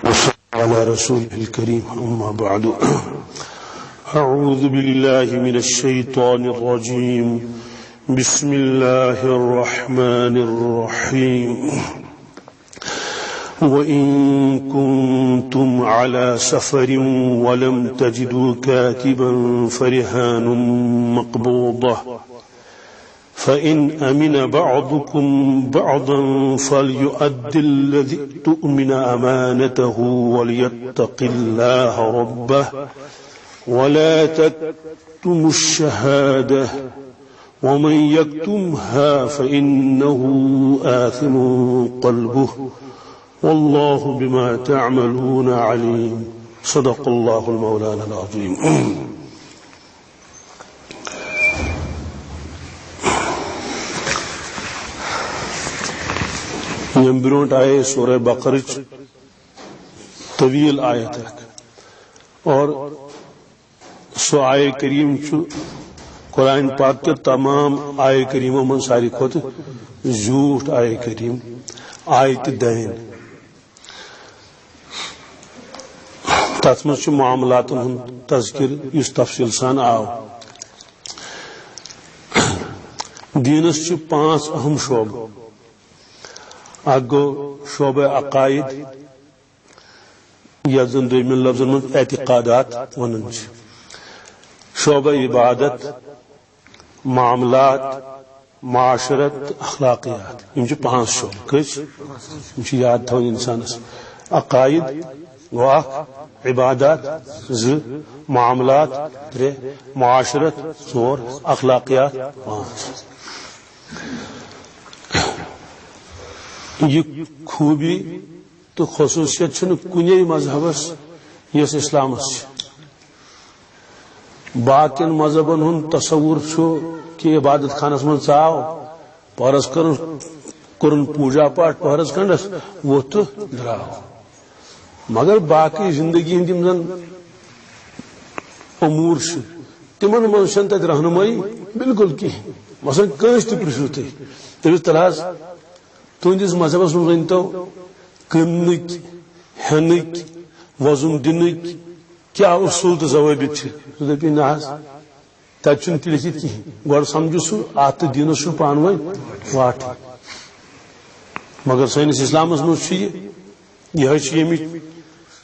وصلى على رسوله الكريم أما بعد أعوذ بالله من الشيطان الرجيم بسم الله الرحمن الرحيم وإن كنتم على سفر ولم تجدوا كاتبا فرهان مقبوضة فإن أمن بعضكم بعضا فليؤد الذي اؤتمن أمانته وليتق الله ربه ولا تكتموا الشهادة ومن يكتمها فإنه آثم قلبه والله بما تعملون عليم صدق الله المولانا العظيم. یم برونٹ آئے سورہ بقرہ طویل آیت اور سو آئے کریم قرآن پاک کے تمام آئے کریموں من ساری کھوت جھوٹ آئے کریم آیت دین تس مز معاملات ہند تذکر اس تفصیل سان آو. دینس 5 اہم شعبہ. اگو شعبہ عقائد یا زن دویمین لفظن من اعتقادات ونن. شعبہ عبادت، معاملات، معاشرت، اخلاقیات. یم 5 شعبہ. کس یم یاد تھون انسانس. عقائد واہ، عبادات 2، معاملات 3، معاشرت 4، اخلاقیات 5. یہ خوبی تو خصوصیت کنے مذہبس یس اسلامس. باقین مذہبن ہند تصور کہ عبادت خانس من ژاو پہرس کرن پوجا پاٹ پہرس کھنڈس ووت تو دراو. مگر باقی زندگی ہند زن امور تمن من تت رہنمائی بالکل کہین. مثلا کنس تہ پرژھو تھی تمس تلحظ تہندس مذہبس من ورنتو کٕننٕکۍ ہینٕکۍ وضُم دِنٕکۍ کیا اصول تو ضوابط سہ دپی نہ تت چھ تہ لیکھِتھ کہین. گۄڈٕ سمجھو سہ اتھ تہٕ دینس چھ پانہٕ ؤنۍ واٹھ. مگر سٲنِس اسلامس منٛز چھُ یہ یمچ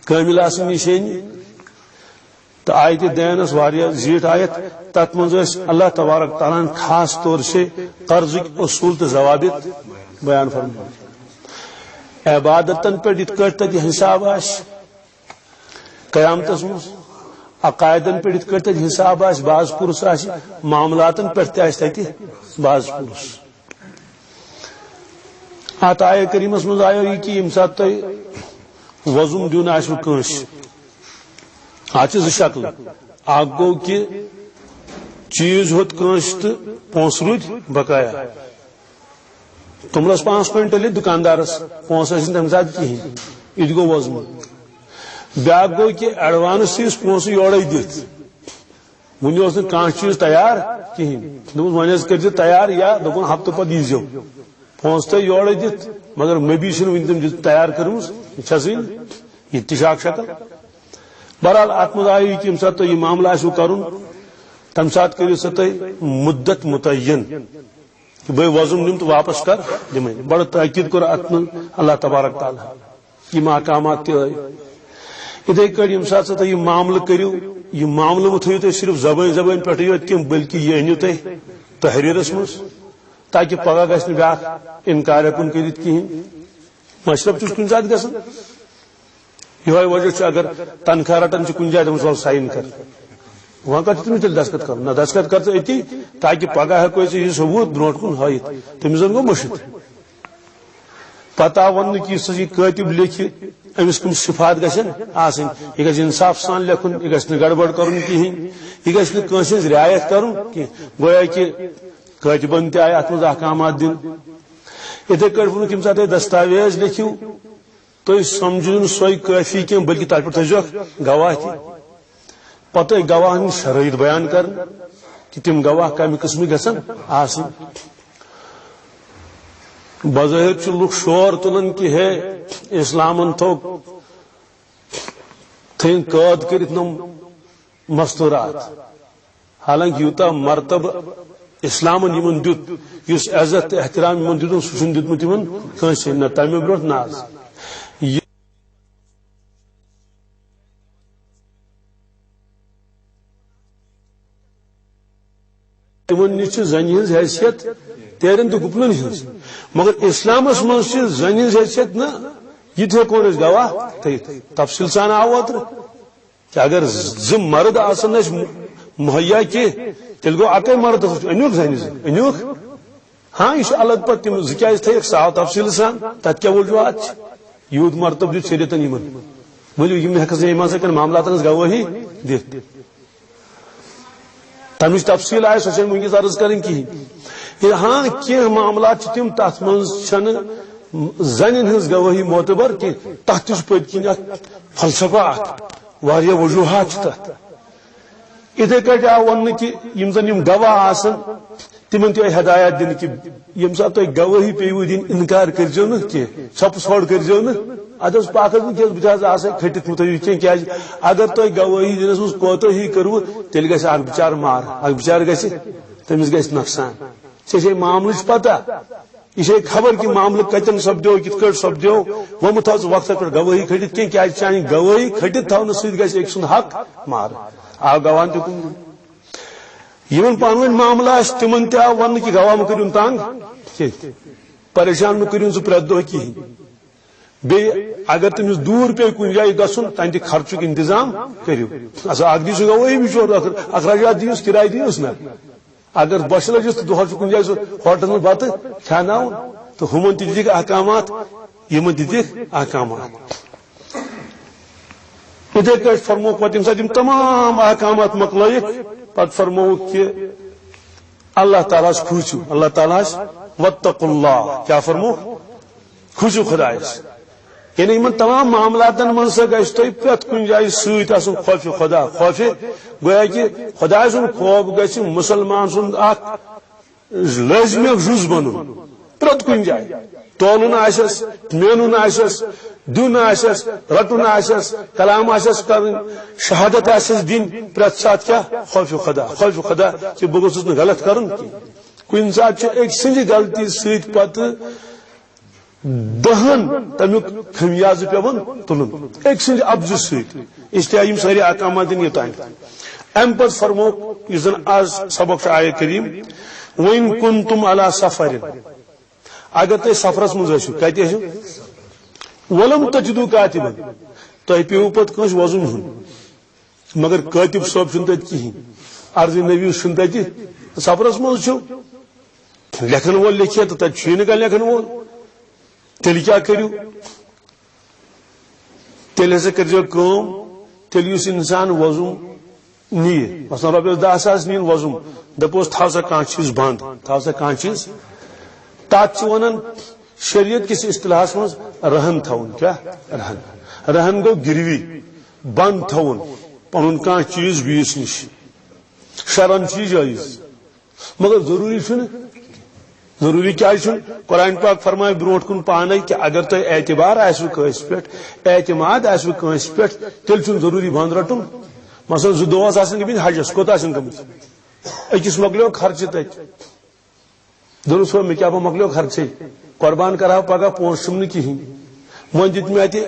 کامل آسن نشانی. تو آیت دینس واریاہ زیٹھ آیت. تت مز اللہ تبارک تعالیٰ خاص طور سے قرضک اصول تو ضوابط بیان فرمائے. عبادتن پہ یت کٹ تت حساب آس قیامتس مز، عقائدن پہ یت کٹ تت حساب آس باز پرس آس، معاملاتن پہ تہ آس تت باز پرس. ات آیہ کریمس مز آیو یہ کہ یم سات تہ وضم دیون آسو کنس ات ز شکل. اکھ گو کہ چیز ہوت کنس تو پونس رود بقایا. توملس 5 کوئنٹل دکاندارس پونس تمہ سات کہین، یہ گو وضم. بیاکھ گو کہ ایڈوانس چیز پونس یورے دت، ون کھانا چیز تیار کہین. ون کر تیار یا دپن ہفتہ پتہ دیزو پونس تہ یورے دت مگر مبی چھ ون تم تیار کرمز. یہ تہ شکل. بہرحال ات مز آئی کہ یم سات تہ یہ معاملہ آسو کرن تمہ سات کرو سا تہ مدت متعین کہ بھائی وضم نم تو واپس کر دمے. بڑا تاکید کور ات من اللہ تبارک تعالیٰ. یہ احکامات تہ آئی. اتھے کٹ یم سات سا تہ یہ معاملہ کرو، یہ معاملہ مہ تھو تھی صرف زبان پہ یوت کم بلکہ یہ انو تہ تحریرس مز تاکہ پگہ گھس نہ بیاکھ انکار ہیکن کرت کہین. مشرف چھ کن سات گژھان. یہ وجہ اگر تنخواہ رٹان کن جائے دس ول سائن کر، وہاں کر تمہیں تیل دستخط کر. نہ دستخط کر اتی تاکہ پگہ ہیکو یہ ثبوت برونٹ کن ہائت. تمس زن گو مشت. پتہ ون کہ یہ کاتب لیکھِ امس کم صفات گھن آسن. یہ گھس انصاف سان لکھن، یہ گھس گڑبڑ کرن کہین، یہ گھس نس رعایت کرن کی. گویا کہ کاتبن تہ آئی ات مز احکامات دن. اتھے کٹ ون یم سات دستاویز لیکھو تھی سمجھو سوئی کافی کی بلکہ تر پہ تھوک گواہ تہ. پتہ گواہ شرائط بیان کر کہ تم گواہ کم قسم گھن آسن. بظاہر لوگ شور تلان کہ ہے اسلام تھو تھین قید کرت نم مستورات حالانکہ یوتا مرتبہ اسلام یمن دیت اس عزت احترام یمن دیت سہ چھن دیتمت یمن کٲنٛسہِ نہ تمہِ برونٛٹھ نہ آز تمن نش زنہِ ہٕنٛز حیثیت تیرن تو گپنن ہٕنٛز مگر اسلامس مز زنہِ ہٕنٛز حیثیت نا یہ ہیکون أسۍ گواہ تھٲیِتھ تفصیل سان آو اوترٕ کہ اگر زٕ مرد آسن اَسہِ مہیا کی تیل گو اکے مرد انیوک زنہِ زٕ انیوک ہاں یہ الگ پتہ تم زٕ کیازِ تھٲیِکھ سُہ آو تفصیل سان تتھ کیاہ وجوہات چھ یوٗت مرتب دیُت شریعتن یمن ؤلِو یِم ہیٚکن یِمن سۭتۍ معاملاتن ہٕنٛز گوٲہی دِتھ تمچ تفصیل آئے سو ونکس عرض کریں کہین ہاں کی معاملات تم تر من زن ہز گواہی معتبر کی تک پت کن فلسفہ واریاہ وجوہات تر اتھے کٹ آو ون کہ زن گواہ آسن تمن تہ ہدایت دن کہ یم سات تہ گواہی پیو دن انکار کرزو نا کی ژھۄپہٕ ژھۄڑ کرزو نا ادس پاک بہت آس کھٹت متعلق کی اگر تہ گواہی دنس مز کوتاہی کرو تیل گژھِ اکھ بچار مار اکھ بچار گژھِ تمس گژھِ نقصان ژےٚ معاملٕچ پتہ یہ خبر کہ معاملہ کتن سپدو کت کٹ سپدو ووٚنمُت تھو وقت پہ گواہی کھٹت کی چانہ گواہی کھٹت تھونس سۭتۍ گژھِ أکۍ سُنٛد حق مار آو گواہن تہ کُن یمن پانوٲنۍ معاملہ آسہِ تمن تہ آو وننہٕ کہ گواہ مہ کٔرِو تنگ کینٛہہ پریشان مہ کٔرِو سُہ پرٛٮ۪تھ دۄہ کِہیٖنۍ بیٚیہِ اگر تٔمِس دوٗر پیٚیہِ کُنہِ جایہِ گژھُن تَتہِ خرچُک انتظام کٔرِو اکھ دی سُہ گواہی بِچور اخراجات دِیوس کِراے دِیوس نا اگر بۄچھِ لٔجِس تہٕ دۄہس چھُ کُنہِ جایہِ سُہ ہوٹلس منٛز بتہٕ کھٮ۪اناوُن تہٕ ہُمن تہِ دِتِکھ احکامات یمن تہِ دِتِکھ احکامات اتھے کٲٹھۍ فرمووُکھ پتہٕ ییٚمہِ ساتہٕ یِم تمام احکامات مۄکلٲیِکھ پتہٕ فرمووُکھ کہ اللہ تعالیٰ کھوٗژِو اللہ تعالیٰ واتقوا اللہ کیا فرمووُکھ کھوٗژِو خۄدایس یعنی ان تمام معاملاتن من سا گھس تھی پرت کن جائیں ست آن خوف خدا خوف گویا کہ خدا سن خوف گھس مسلمان سن لازمی جز بن پرت کن جائیں تولن آسس مینن آسس دن آسس رٹن آسس کلام آسس کرن شہادت آسس دن پرت سات کیا خوف خدا کہ بہ گوس نا غلط کرن کن سات ایک سند غلطی ست پتہ دہن تمیک خمیازہ پیون تلن ایک سند ابز ست اس لیے یم ساری احکامات دن یوتان ام پت فرمو اس زن آز سبق آیہ کریم وَإِن كُنتُمْ عَلَى سَفَرٍ اگر تھی سفرس مز کت ولم تجدو کاتبن تہ پیو پت کنس وزن ہن مگر کاتب صٲب چھُنہٕ تتہِ کہین عرض نبی چھُنہٕ تتہِ سفرس مز لکھن وول لکھے تو تتہِ چھُے نہٕ کانٛہہ لکھن وول تیل کیا کرو تیل ہسا کرزو کٲم تیل یُس انسان وضوٗ نِیہِ مثلاً رۄپیس 10,000 نِیِن وضوٗ دپوس تھاو سا کانٛہہ چیٖز بند تھاو سا کانٛہہ چیٖز تتھ چھِ ونان شریعت کس اصطلاحس مز رہن تھاون کیا رہن گو گروی بند تھاون پنن کانٛہہ چیٖز بیس نش شرن چھ جٲیز مگر ضروری چھُنہٕ ضروری کیا قرآن پاک فرمائے بروٹ کن پانے کہ اگر تہ اعتبار آسو کٲنٛسہِ پٮ۪ٹھ اعتماد آسو کٲنٛسہِ پٮ۪ٹھ تیل چھُنہٕ ضروری بند رٹُن مثلا 2 دۄہ آسن گٔمٕتۍ حجس کوٚت آسن گٔمٕتۍ أکِس مۄکلیو خرچہِ تتہِ دوٚپُس مےٚ کیٛاہ مۄکلیو خرچے قربان کرہا پگہہ پونٛسہٕ چھُم نہٕ کِہیٖنۍ وۄنۍ دِتۍ مےٚ اتہِ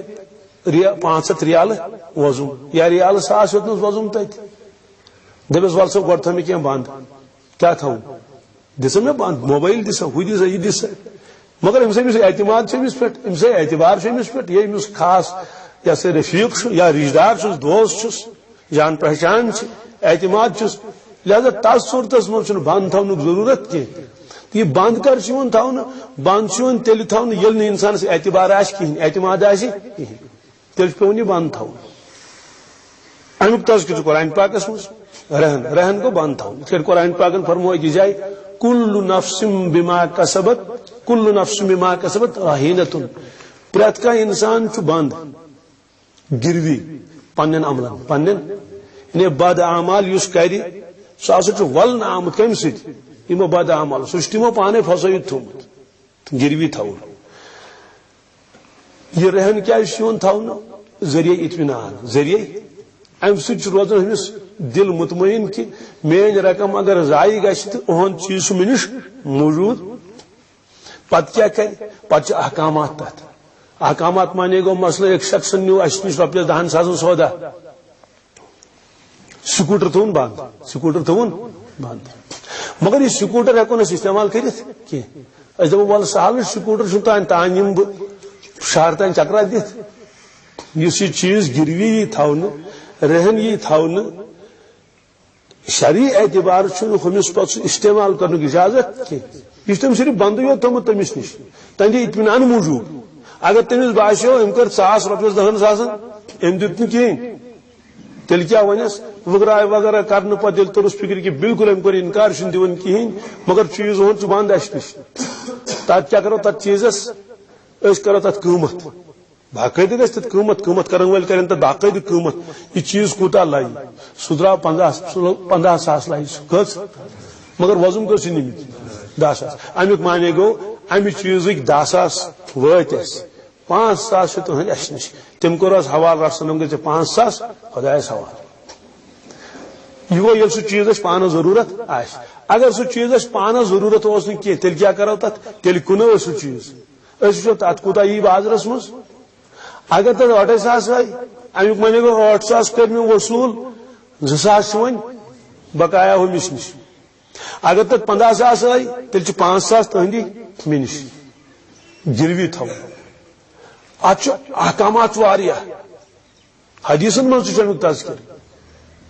500 رِیالہٕ وضوٗ یا رِیالہٕ 1,000 ہیوٚتنس وضوٗم تتہِ دپیس ول سا گۄڈٕ تھاو مےٚ کینٛہہ بند کیٛاہ تھاوُن دِسا مےٚ بند موبایل دِسا ہُہ دِسا یہِ دِسا مگر أمِس اعتماد چھُ أمِس پٮ۪ٹھ أمِس اعتبار چھُ أمِس پٮ۪ٹھ یہِ أمِس خاص یہِ ہسا رفیٖق چھُ یا رشتہٕ دار چھُس دوست چھُس جان پہچان چھِ اعتماد چھُس لہذا تتھ صوٗرتس منٛز چھُنہٕ بند تھاونُک ضروٗرت کینٛہہ یہ بند کر چھُ تھاونہٕ بند چھُ تیٚلہِ تھاونہٕ ییٚلہِ نہٕ انسانس اعتبار آسہِ کِہیٖنۍ اعتماد آسہِ کِہیٖنۍ تیٚلہِ چھُ پیوان یہِ بند تھاوُن امیُک تذکرٕ چھُ قرآن پاکس منٛز رہن گو بند تھاون یِتھ کٔٹھۍ قرآن پاکن فرمو أکِس جایہِ کُلُّ نفسٍ بِما کسبت رہیٖنَةٌ پرٛٮ۪تھ کانٛہہ انسان چھُ بند گروی پننٮ۪ن عملن پننٮ۪ن یعنی بد اعمال یُس کرِ سُہ ہسا چھُ ولنہٕ آمُت کمہِ سۭتۍ یِمو بد اعمال سُہ چھُ تِمو پانے پھسٲیِتھ تھوٚومُت گروی تھاوُن یہ رہن کیٛازِ چھُ یِوان تھاونہٕ ذٔریعے اطمینان ذٔریعے ام سچ روزان ہمس دل مطمئن کہ میری رقم اگر ضائع گژھِ تو اہد چیز مے نش موجود. پتہ کیا کرِ پتہ احکامات تتھ. احکامات مانے گو مثلا ایک شخص نیو اس نش رۄپیس 10,000 سودا, سکوٹر تھون بند, سکوٹر تھون بند, مگر یہ سکوٹر ہیکو نس استعمال کرت کی. اس دپو ول سہل سکوٹر تان یم بہ شہر تان چکرا دت. اس یہ چیز گروی یہ تھونے رہن یہ تھونے شرعی اعتبار ہمس پہ استعمال کرنے کی اجازت کی. یہ تم صرف بند یوت تھوت تمس نش تہندِ اطمینان موجود. اگر تمس باسیو ام کر 100 رۄپیس 10,000 ام دت نہ کہین تیل کیا ونس وغیرہ وغیرہ کرنے پتہ دل ترس فکر کہ بالکل ام کر انکار چھ دون کہین مگر چیز ہون بند اس نش. تک کیا کرو تک چیزس اس کرو تک قیمت باقاعدہ گھس تک قیمت کرن ول کرن تک باقاعدہ قیمت. یہ چیز کوتا لائی سہ درا 50,000 لائی کچھ مگر وزن کس نمت 10,000. امیک مانے گو امہ چیزک 10,000 وت اس 5,000 تہند اس نش. تم کور حوالہ رسن گے 5,000 خدایس حوالہ. یہ گو یل سہ چیز پانس ضرورت آس. اگر سہ چیز پانس ضرورت اس کی تیل کیا کرو تک تیل کنو سہ چیز وچو تت کوتا یہ بازرس مز. اگر تک 8,000 آئی امیک مانے گو 8,000 کر میں وصول 2,000 ون بقایا ہمس نش. اگر تک 15,000 آئی تیل 5,000 تہندی مے نش گروی تھو. ات احکامات واریاہ حدیثن من امیک تذکر.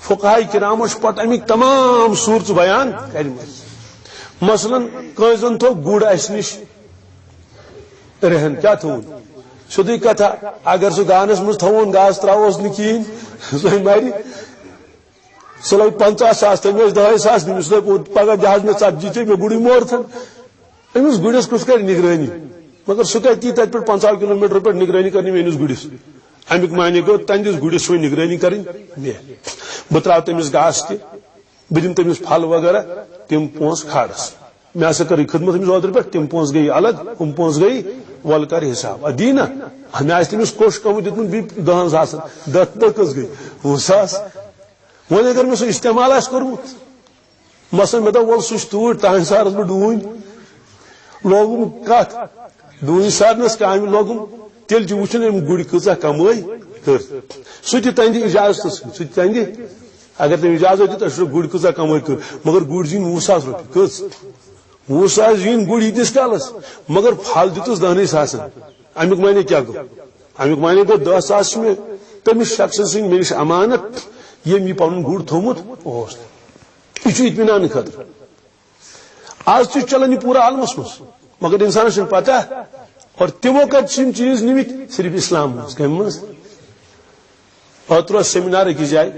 فقہاء کرام پتہ امیک تمام صورت بیان کرم. مثلا کٲنٛسہِ تھو گُر اس نش رہن کیا تھون سیودی کتھا. اگر سہ گانس مز تھون گاس تراوس نا کہین سہ ماری سہ لگ 50,000 تمس 10,000 نمس پگہ جہاز میں 40 چھ مے گڑی مورتن. امس گڑس کس کر نگرانی مگر سہ کتی تت پہ 50 کلومیٹر پہ نگرانی کرنی میس گڑس. امیک معنی گو تہندس گڑس وی نگرانی کریں مے بہ تراو تمس گاس تہ بہ دم تمس پھل وغیرہ تم پونس کھاڑس. میں ہسا کر خدمت امس اوتر پہ تم پونس گئی الگ ہم پونس گئی ول کر حساب ادینا. مے تمس کوش کم دتمت بی 10,000 دہ کس گئی 20,000. وۄنۍ اگر مے سہ استعمال آس کورمت مثلا مے دپ ول سہ توٗرۍ تہنٛدِ سارس بہ ڈوٗنۍ لوگُم کتھ ڈوٗنۍ سارنس کامہِ لوگُم تیٚلہِ چھُ وٕچھُن أمۍ گُرۍ کۭژاہ کمٲے کٔر. سُہ تہِ تہندِ اجازت سۭتۍ سُہ تہِ تہندِ اگر تٔمۍ اجازت دیُت أسۍ گُرۍ کۭژاہ کمٲے کٔر مگر گُرۍ زیٖنۍ 20,000 رۄپیہِ کٔژ 20,000 زیٖنۍ گُرۍ ییٖتِس کالس مگر پھل دِتُس 10,000. امیُک معنی کیا گوٚو امیُک معنی گوٚو 10,000 چھِ مےٚ تٔمِس شخصس سٕنٛدۍ مےٚ نِش امانت ییٚمۍ یہِ پنُن گُر تھوٚومُت اوس. یہ چھُ اطمینان خٲطرٕ. آز تہِ چھُ چلان یہ پوٗرٕ عالمس منٛز مگر انسانس چھنہٕ پتہ. اور تمو کت چیز نمت صرف اسلام مز کم مز. اوتر سیمینار أکِس جایہِ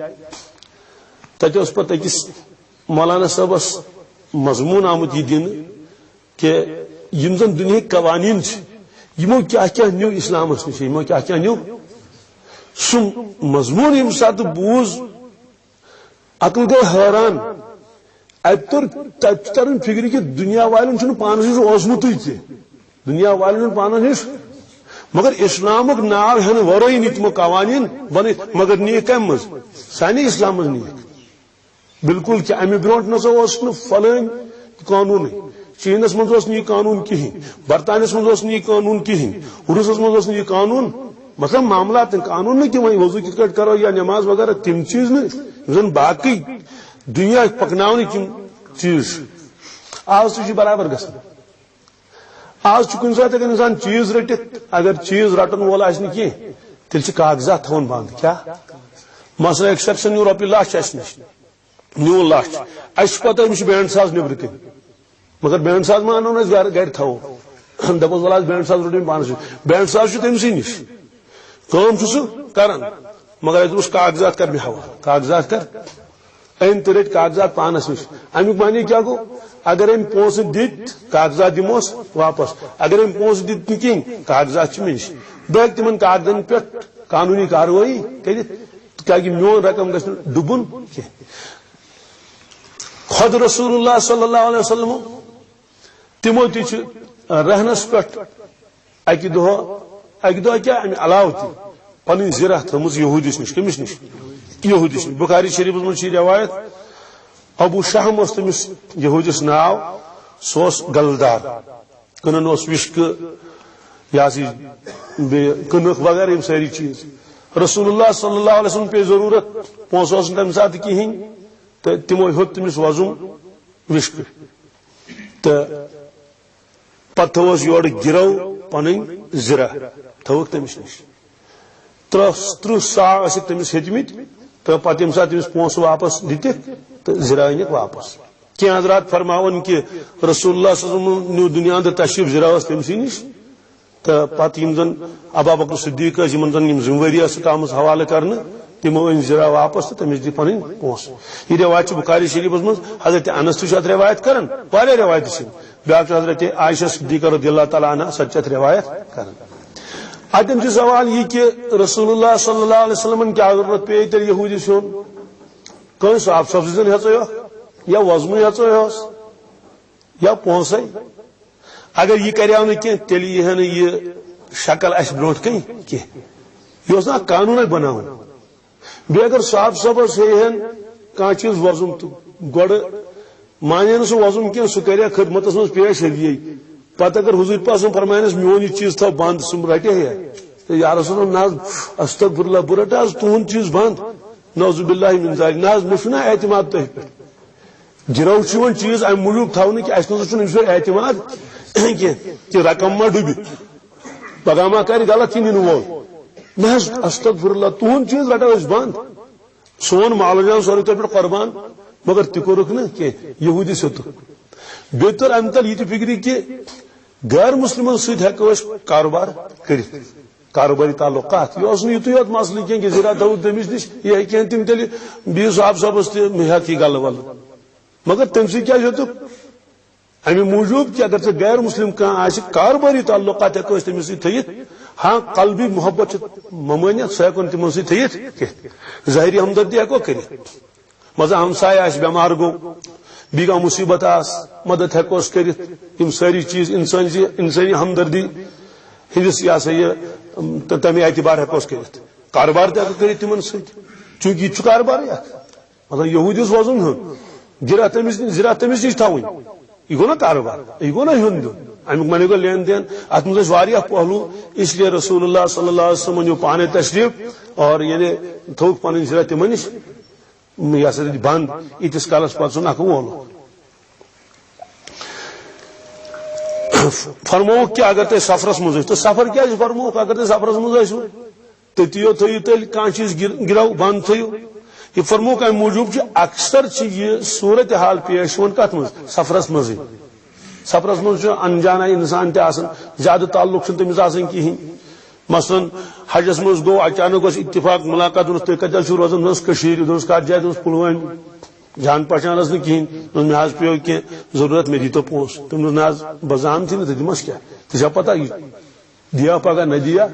تتہِ اوس پتہٕ أکِس مولانا صٲبس مضمون آمت یہ دن کہ یم زن دنہک قوانین یمو کیا کیا نیو اسلامس نش یمو کیا کیا نیو. سہ مضمون یم سات بوز عقل گو حیران. ات ترن فکر کہ دنیا والن چھ پانس نش اوسمت دنیا والن پانس نش مگر اسلامک ناو ہن ورٲے نی تمو قوانین بنت مگر نیک کم مز سانہ اسلام مز نیک بالکل کہ امہ برونٹ نسا اوس نہ فلٲنۍ قانون. چینس مز اوس نہ یہ قانون کہین برطانیس مز اوس نہ یہ قانون کہین روسس مز اوس نہ یہ قانون. مطلب معاملات قانون نہ کہ وۄنۍ وضو کِتھ کٲٹھۍ کرو یا نماز وغیرہ تم چیز نہ زن باقی دنیا پکناونٕکۍ یِم چیز. آز تہِ چھُ برابر گژھان. آز کن سات اگر انسان چیز رٹت اگر چیز رٹن وول آہ کی تیل کاغذات تھون بند. کیا مثلا ایک شخص نیو رۄپیہِ 1,00,000 اس نش نیو 1,00,000 اس پتہ أمِس چھُ 62,000 نیبر کن مگر 62,000 ما انو أسۍ گھر تھو دپس ول 62,000 رٹ پانس 62,000 چھُ تٔمسٕے نش کٲم چھُ سُہ کران مگر اَتہِ اوس کاغذات کر مےٚ حوالہٕ کاغذات کر أمۍ تہِ رٔٹۍ کاغذات پانس نش. امیُک معنی کیا گوٚو اگر أمۍ پونسہٕ دِتۍ کاغذات دموس واپس اگر أمۍ پونسہٕ دِتۍ نہٕ کِہیٖنۍ کاغذات چھِ مےٚ نش. بہٕ ہیٚکہٕ تِمن کاغذن پٮ۪ٹھ قانوٗنی کاروٲیی کٔرِتھ تاکہ میون رقم گژھِ نہٕ ڈُبُن کینٛہہ. خۄد رسول اللہ صلی اللہ علیہ وسلم تمو تہِ چھِ رہنس پٮ۪ٹھ اکہِ دۄہ کیٛاہ امہِ علاوٕ تہِ پنٕنۍ زِرہ تھٲومٕژ یہوٗدِس نش کٔمِس نش یہودی بخاری شریف من روایت ابو شہم اس تمس یہودس ناو سوس گلدار کنن اس وشک یا کنک وغیرہ یم ساری چیز رسول اللہ صلی اللہ علیہ وسلم پہ ضرورت پونس تمہ سات کہین تو تمو ہیوت تمس وزن وشک تو پتہ تھوس یور گرو پن زرہ تھوک تمس نش 30 سا تمس ہتمت تو پتہ یم سات تمس پونس واپس دت تو زرہ انک واپس کی حضرات فرماون کہ رسول اللہ صلی اللہ علیہ وسلم نیو دنیا اندر تشریف زرہ تمسی نش تو پتہ یم زن ابا بکر صدیق یمن زن یم ذمہ واری ٲس آمٕژ حوالہ کرنے تمو ان زرہ واپس تو تمس دی پن پونس یہ روایت بخاری شریفس من حضرت انس تہ روایت کران واریاہ روایت سے بیاکھ حضرت عائشہ صدیقہ رضی اللہ تعالی عنہ سچت روایت کران اتم چھ سوال یہ کہ رسول اللہ صلی اللہ علیہ وسلم کیا ضرورت پے تیل یہودی سون کس آپ سبزی ہو یا وزم ہس یا پونسے اگر یہ کرو نا کی تیل یہ یہ شکل اس برونٹ کن کی یہ نا قانون بناون بی اگر صاحب صبس ہین کان چیز وزم تو گوڑ مانے سہ وزم کی سہ کرے خدمت من پیش ہدی پتہ اگر حضور پاک فرمائنس میون یہ چیز تھو بند سم رٹے ہے یا رسول اللہ ناز استغفر اللہ بہ رٹ آز تہن چیز بند نعوذ باللہ من ذلک ناز مشنا اعتماد تہ پہ گرو چون چیز ام موجود تھونے کہ اس نش اعتماد کہ رقم ما ڈوبی پگہ ما کر غلط یہ وول نہ استغفر اللہ تہن چیز رٹو اس بند سون مال جان سورے تہ پہ قربان مگر تہ کورک نا کہ یہودی ست بہتر ام تل یہ فکری کہ غیر مسلمن ست ہیکو اس کاروبار کرت کاروباری تعلقات یہ یوت یوت مسئلہ کی کہ زرا دود تمس نش یہ کہیں تم تیل بیس صاحب صاحبس تہ گل ول مگر تم سی کیا امی موجود کہ اگر غیر مسلم کھانا کاروباری تعلقات ہیکو تمس تھیت ہاں قلبی محبت ممانیت سہ ہیکن تمو سی تھیت ظاہری ہمدردی ہیکو کرت مزہ ہمسائے آس بیمار گو بیگا مصیبت آس مدد ہیکوس کرت یم ساری چیز انسانی ہمدردی ہندس یہ سا یہ تمہیں اعتبار ہیکوس کرت کاروبار تہ ہیکو کرت تمن ست چونکہ یہ کاروبار مطلب یہودیس وزن زرا تمس نش تھوین یہ گو نا کاروبار یہ گو نا ہن دن امیک مانے گو لین دین ات مز واریاہ پہلو اس لیے رسول اللہ صلی اللہ علیہ وسلم پانے تشریف اور یعنی تھوک پن زرا تمن نش یہ سا بند یتس کالس پہ سن اک وول فرموک کہ اگر تھی سفرس مز تو سفر کیا فرموک اگر تھی سفرس مز تتیو تھو تیل کان چیز گرو بند تھو یہ فرموک ام موجود اکثر یہ صورت حال پیش کت مز سفرس مز سفرس مز انجانا انسان تہ زیادہ تعلق تمس کہین مثلا حجس مز گو اچانک اتفاق ملاقات تھی کتل روزان دس کت جائے دس پلوام جان پہچان نا کہین مے پیو کی ضرورت مے دیتو پونس تم نا بزان تھی نا دمس کیا ژے پتہ دیا پگہ نہ دیا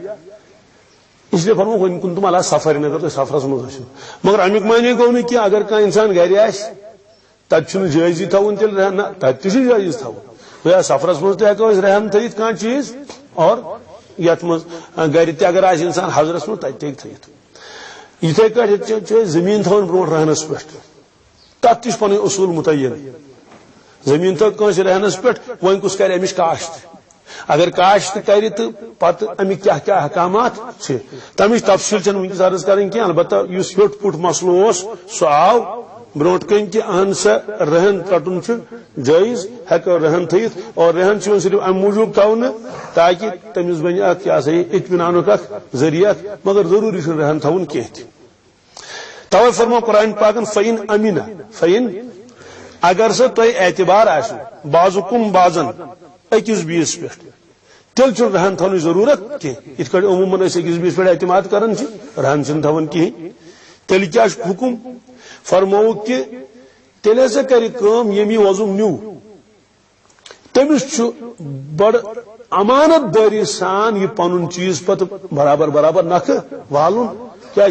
اس لیے فرمو ون کن تم اللہ سفر اگر تھی سفرس مز مگر امیک معنی گو نا کہ اگر کھانا انسان گھر آس تت جائزی تھون تیل رہن تت جائز تھو سفرس مز تہ رہن تھت کھانا چیز اور یت مز گھر تہ اگر آس انسان حضرس مز تت تھت یتھے کٹ زمین تھون برو رہنس پہ تت تہ پن اصول متعین زمین تھو کنس رہنس پہ ون کس کر امچ کاشت اگر کاشت کر تو پتہ امیک کیا کیا احکامات تمچ تفصیل چھ ونکس عرض کریں کی البتہ اس ہیوٹ پٹ مسئلہ سہ آو بروٹ کن کہ اہن سا رہن ٹٹن جائز ہیکو رہن تھیت اور رہن صرف ام موجود تھونے تاکہ تمس بن اطمینان ذریعہ مگر ضروری رہن تھون کی توے فرمو قرآن پاکن فین امینا فین اگر سا تہ اعتبار آسو بعضکم بعضن اکس بیس پہ تیل چھ رہن تھون ضرورت کی ات عموماً اکس بیس پہ اعتماد کران رہن چھ تھون کہین تیل کیا حکم فرمو کہ تیل ہسا کر یمی وزم نیو تمس بڑ امانت داری سان یہ پن چیز پتہ برابر برابر نکھ والن کیا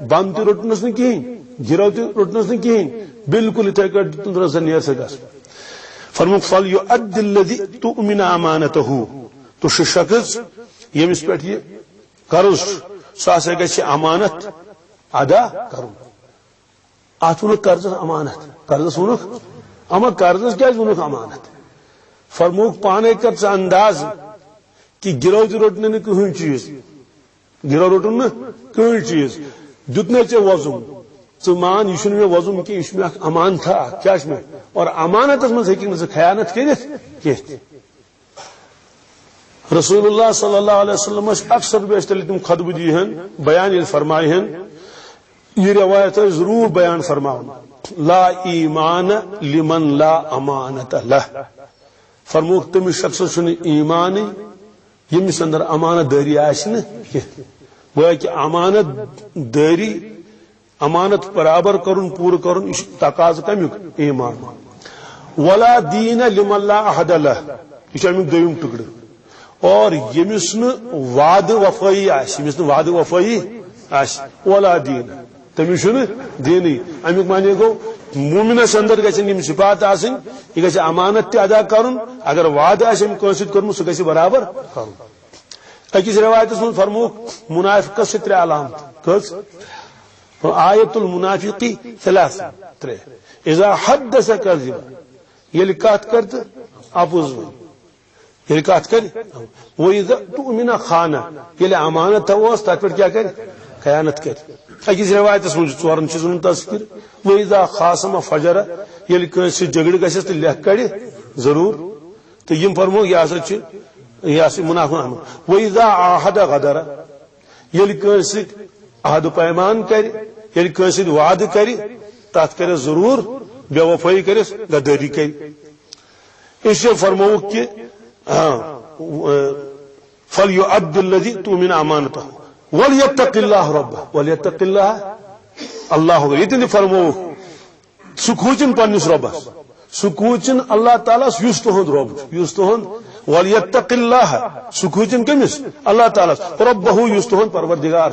بند تہ روٹنس نا کہین گرو تہ روٹنس نا کہین بالکل اتھے کٹ سا نیر سے گس فرمو فل یؤدی الذی تؤمن امانتہ تو شخص یمس پہ یہ قرض سہ ہسا گژھِ امانت ادا کرن ات ونک قرض امانت قرض ونک اما قرض کیا ونک امانت فرموک پانے کر ثہ انداز کہ گرو تہ روٹن نا کہین چیز گرو روٹن نا کہین چیز دتنے ے وضم ثہ مان یہ مے وضم کی یہ مے امانتھا کیا مے اور امانتس من ہیکہ نہ خیانت کرت کی رسول اللہ صلی اللہ علیہ وسلم اکثر بیشتر تم خطبہ دی ہیں بیان فرمائے ہیں یہ روایت ضرور بیان فرماؤ لا ایمان لمن لا امانت لہ فرموک تمس شخص چھ ایمان یمس اندر امانت داری آسن گویا کہ امانت داری امانت برابر کرن پور کرن تقاض کمیک ایمان ولا دین لمن لا عہد لہ یہ امیک دویم ٹکڑ اور یمس وعد وفائی یمس وعد وفائی ولا دین تمس دینی امیک معنی گو مومنس اندر گھن یم صفات آسن یہ گھس امانت تہ ادا کرن اگر وعد آم کس کورمت سہ گھس برابر کرن اکس روایتس من فرموک منافقس سے 3 علامت کس آیت المنافقی 3 اذا حدث کذب یل کت کر تو اپوز یل کت کر وَإِذَا تُؤْمِنَ خانہ یل امانت تھوس تت پہ کیا کر خیانت کر اکس روایتس من 4 چیزن تذکر وَإِذَا خاصم فجر یل کنس جگڑ گھس تو لکھ کڑ ضرور تو یم فرمو یہ ہسا یہ منافق وَإِذَا عَاهَدَ غَدَرَ یل کنس عہد پیمان کر یل کنس وعد کر تت کر ضرور بے وفائی کرس غداری کر اس فرمو کہ فَلْيُؤَدِّ الَّذِي تُؤْمِنُ أَمَانَتَهُ وَلْيَتَّقِ اللَّهَ رَبَّهُ وَلْيَتَّقِ اللَّهَ اللَّهُ یہ فرمو سکوچن پنس ربس سکوچن اللہ تعالیٰ یس تہد رب یس تہد وَلْيَتَّقِ اللَّهَ سکوچن کمس اللہ تعالیٰ ربہ یس تہد پروردگار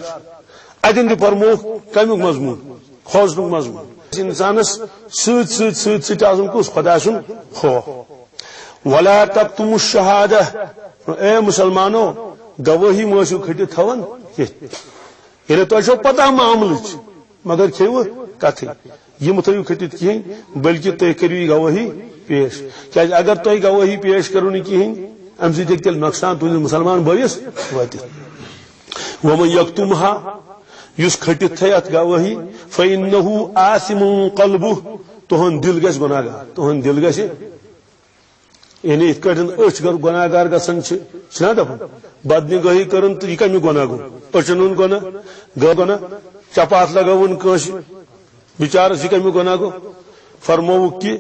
اتن فرمو کمیک مضمون خوزنک مضمون انسانس ست ست ست ست آسن کس خدا سن خوف ولا تکتموا الشہادہ اے مسلمانو گواہی موسو کھٹی تھون یعنی تو چھو پتہ معاملہ مگر کھیو کتھی یہ متھیو کھٹت کہیں بلکہ تہ کریو گواہی پیش کیا اگر تو گواہی پیش کرو نی کہیں ام سے تیل نقصان تو مسلمان بھائیس وات ومن یکتمها یس کھٹت تھے ات گواہی فانه آثم قلبه تہن دل گژھِ گناہگار تہن دل گژھِ یعنی ات کٹن اچھ گر گناہگار گسن چھنا دپن بدنگاہی کرن تو یہ کمی گناہ گو اچھن گناہ گناہ چپات لگاون کس بچارس یہ کمی گناہ گو فرمو کہ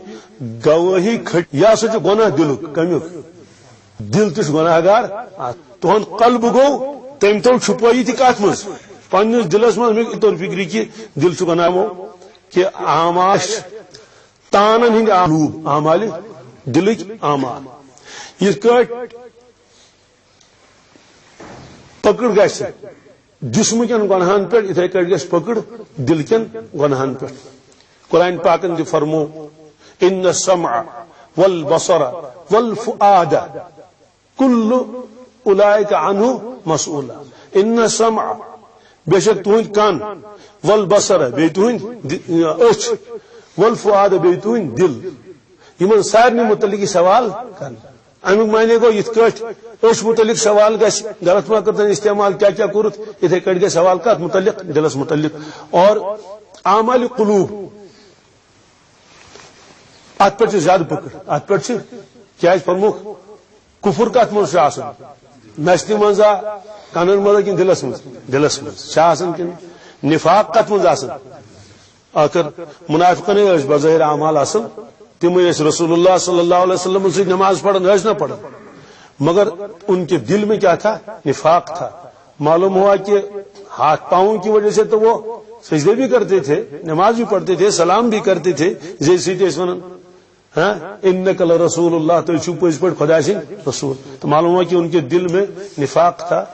گواہی کھٹ یہ سا گناہ دل کمیک دل تس گناہگار تہن قلب گو تم تو چھپائی تھی کت مز پنس دلس مز طور فکری کہ دل چھ گناہ کہ آماش تانن ہند آلوب آمال دلک اعمال یہ پکڑ گھس جسم کن گناہن پہ اتھے کٹ گھس پکڑ دل کن گناہن پہ قرآن پاکن تہ فرمو ان السمع والبصر والفؤاد كل اولئک عنہ مسؤولا ان السمع بے شک تہند کان والبصر بے تہند اچھ والفؤاد بے تہند دل یمن سارے متعلق سوال کر امیک معنی گو یت کٹ اس متعلق سوال گھس غلط ما کرتن استعمال کیا کیا کورت اتھے کٹ گئے سوال کت متعلق دلس متعلق اور اعمال قلوب ات پہ زیادہ پکڑ ات پہ کیا فرموک کفر کت من نشتہ مزا کنن مز کن دلس مز دلس مز کن نفاق کت من آخر منافقن بظاہر اعمال اصل تم رسول اللہ صلی اللہ علیہ وسلم سے نماز پڑھن نہ پڑھن مگر ان کے دل میں کیا تھا نفاق تھا معلوم ہوا کہ ہاتھ پاؤں کی وجہ سے تو وہ سجدے بھی کرتے تھے نماز بھی پڑھتے تھے سلام بھی کرتے تھے جیسے انک لرسول اللہ تو پز پہ خدا سے رسول تو معلوم ہوا کہ ان کے دل میں نفاق تھا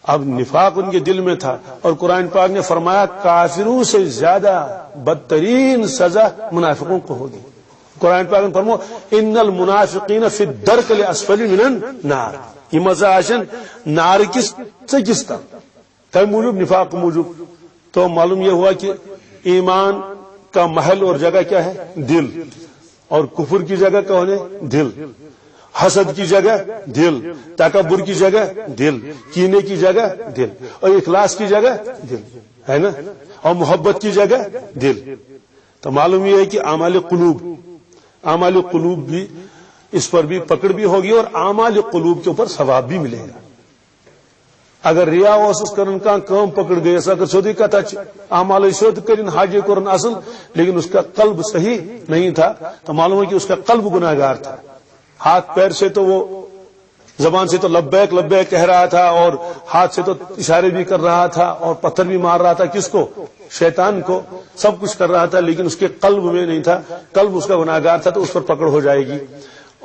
اب نفاق ان کے دل میں تھا اور قرآن پاک نے فرمایا کافروں سے زیادہ بدترین سزا منافقوں کو ہوگی قرآن پاک نے فرمو ان المنافقین فی الدرک الاسفل من النار یہ مزہ آشن نار کس چکس تک تم موجود نفاق موجود تو معلوم یہ ہوا کہ ایمان کا محل اور جگہ کیا ہے؟ دل. اور کفر کی جگہ کون ہے؟ دل. حسد کی جگہ دل, تکبر کی جگہ دل, کینے کی جگہ دل, اور اخلاص کی جگہ دل ہے نا, اور محبت کی جگہ دل. تو معلوم یہ ہے کہ اعمال قلوب بھی اس پر بھی پکڑ بھی ہوگی, اور اعمال قلوب کے اوپر ثواب بھی ملے گا. اگر ریا اوسس کرن کام پکڑ گئی, اگر سودی کتھا اعمال سود کرن حاجی کرن اصل, لیکن اس کا قلب صحیح نہیں تھا, تو معلوم ہے کہ اس کا قلب گناہ گار تھا. ہاتھ پیر سے تو وہ زبان سے تو لبیک لبیک کہہ رہا تھا, اور ہاتھ سے تو اشارے بھی کر رہا تھا, اور پتھر بھی مار رہا تھا. کس کو؟ شیطان کو. سب کچھ کر رہا تھا, لیکن اس کے قلب میں نہیں تھا, قلب اس کا گناہ گار تھا, تو اس پر پکڑ ہو جائے گی.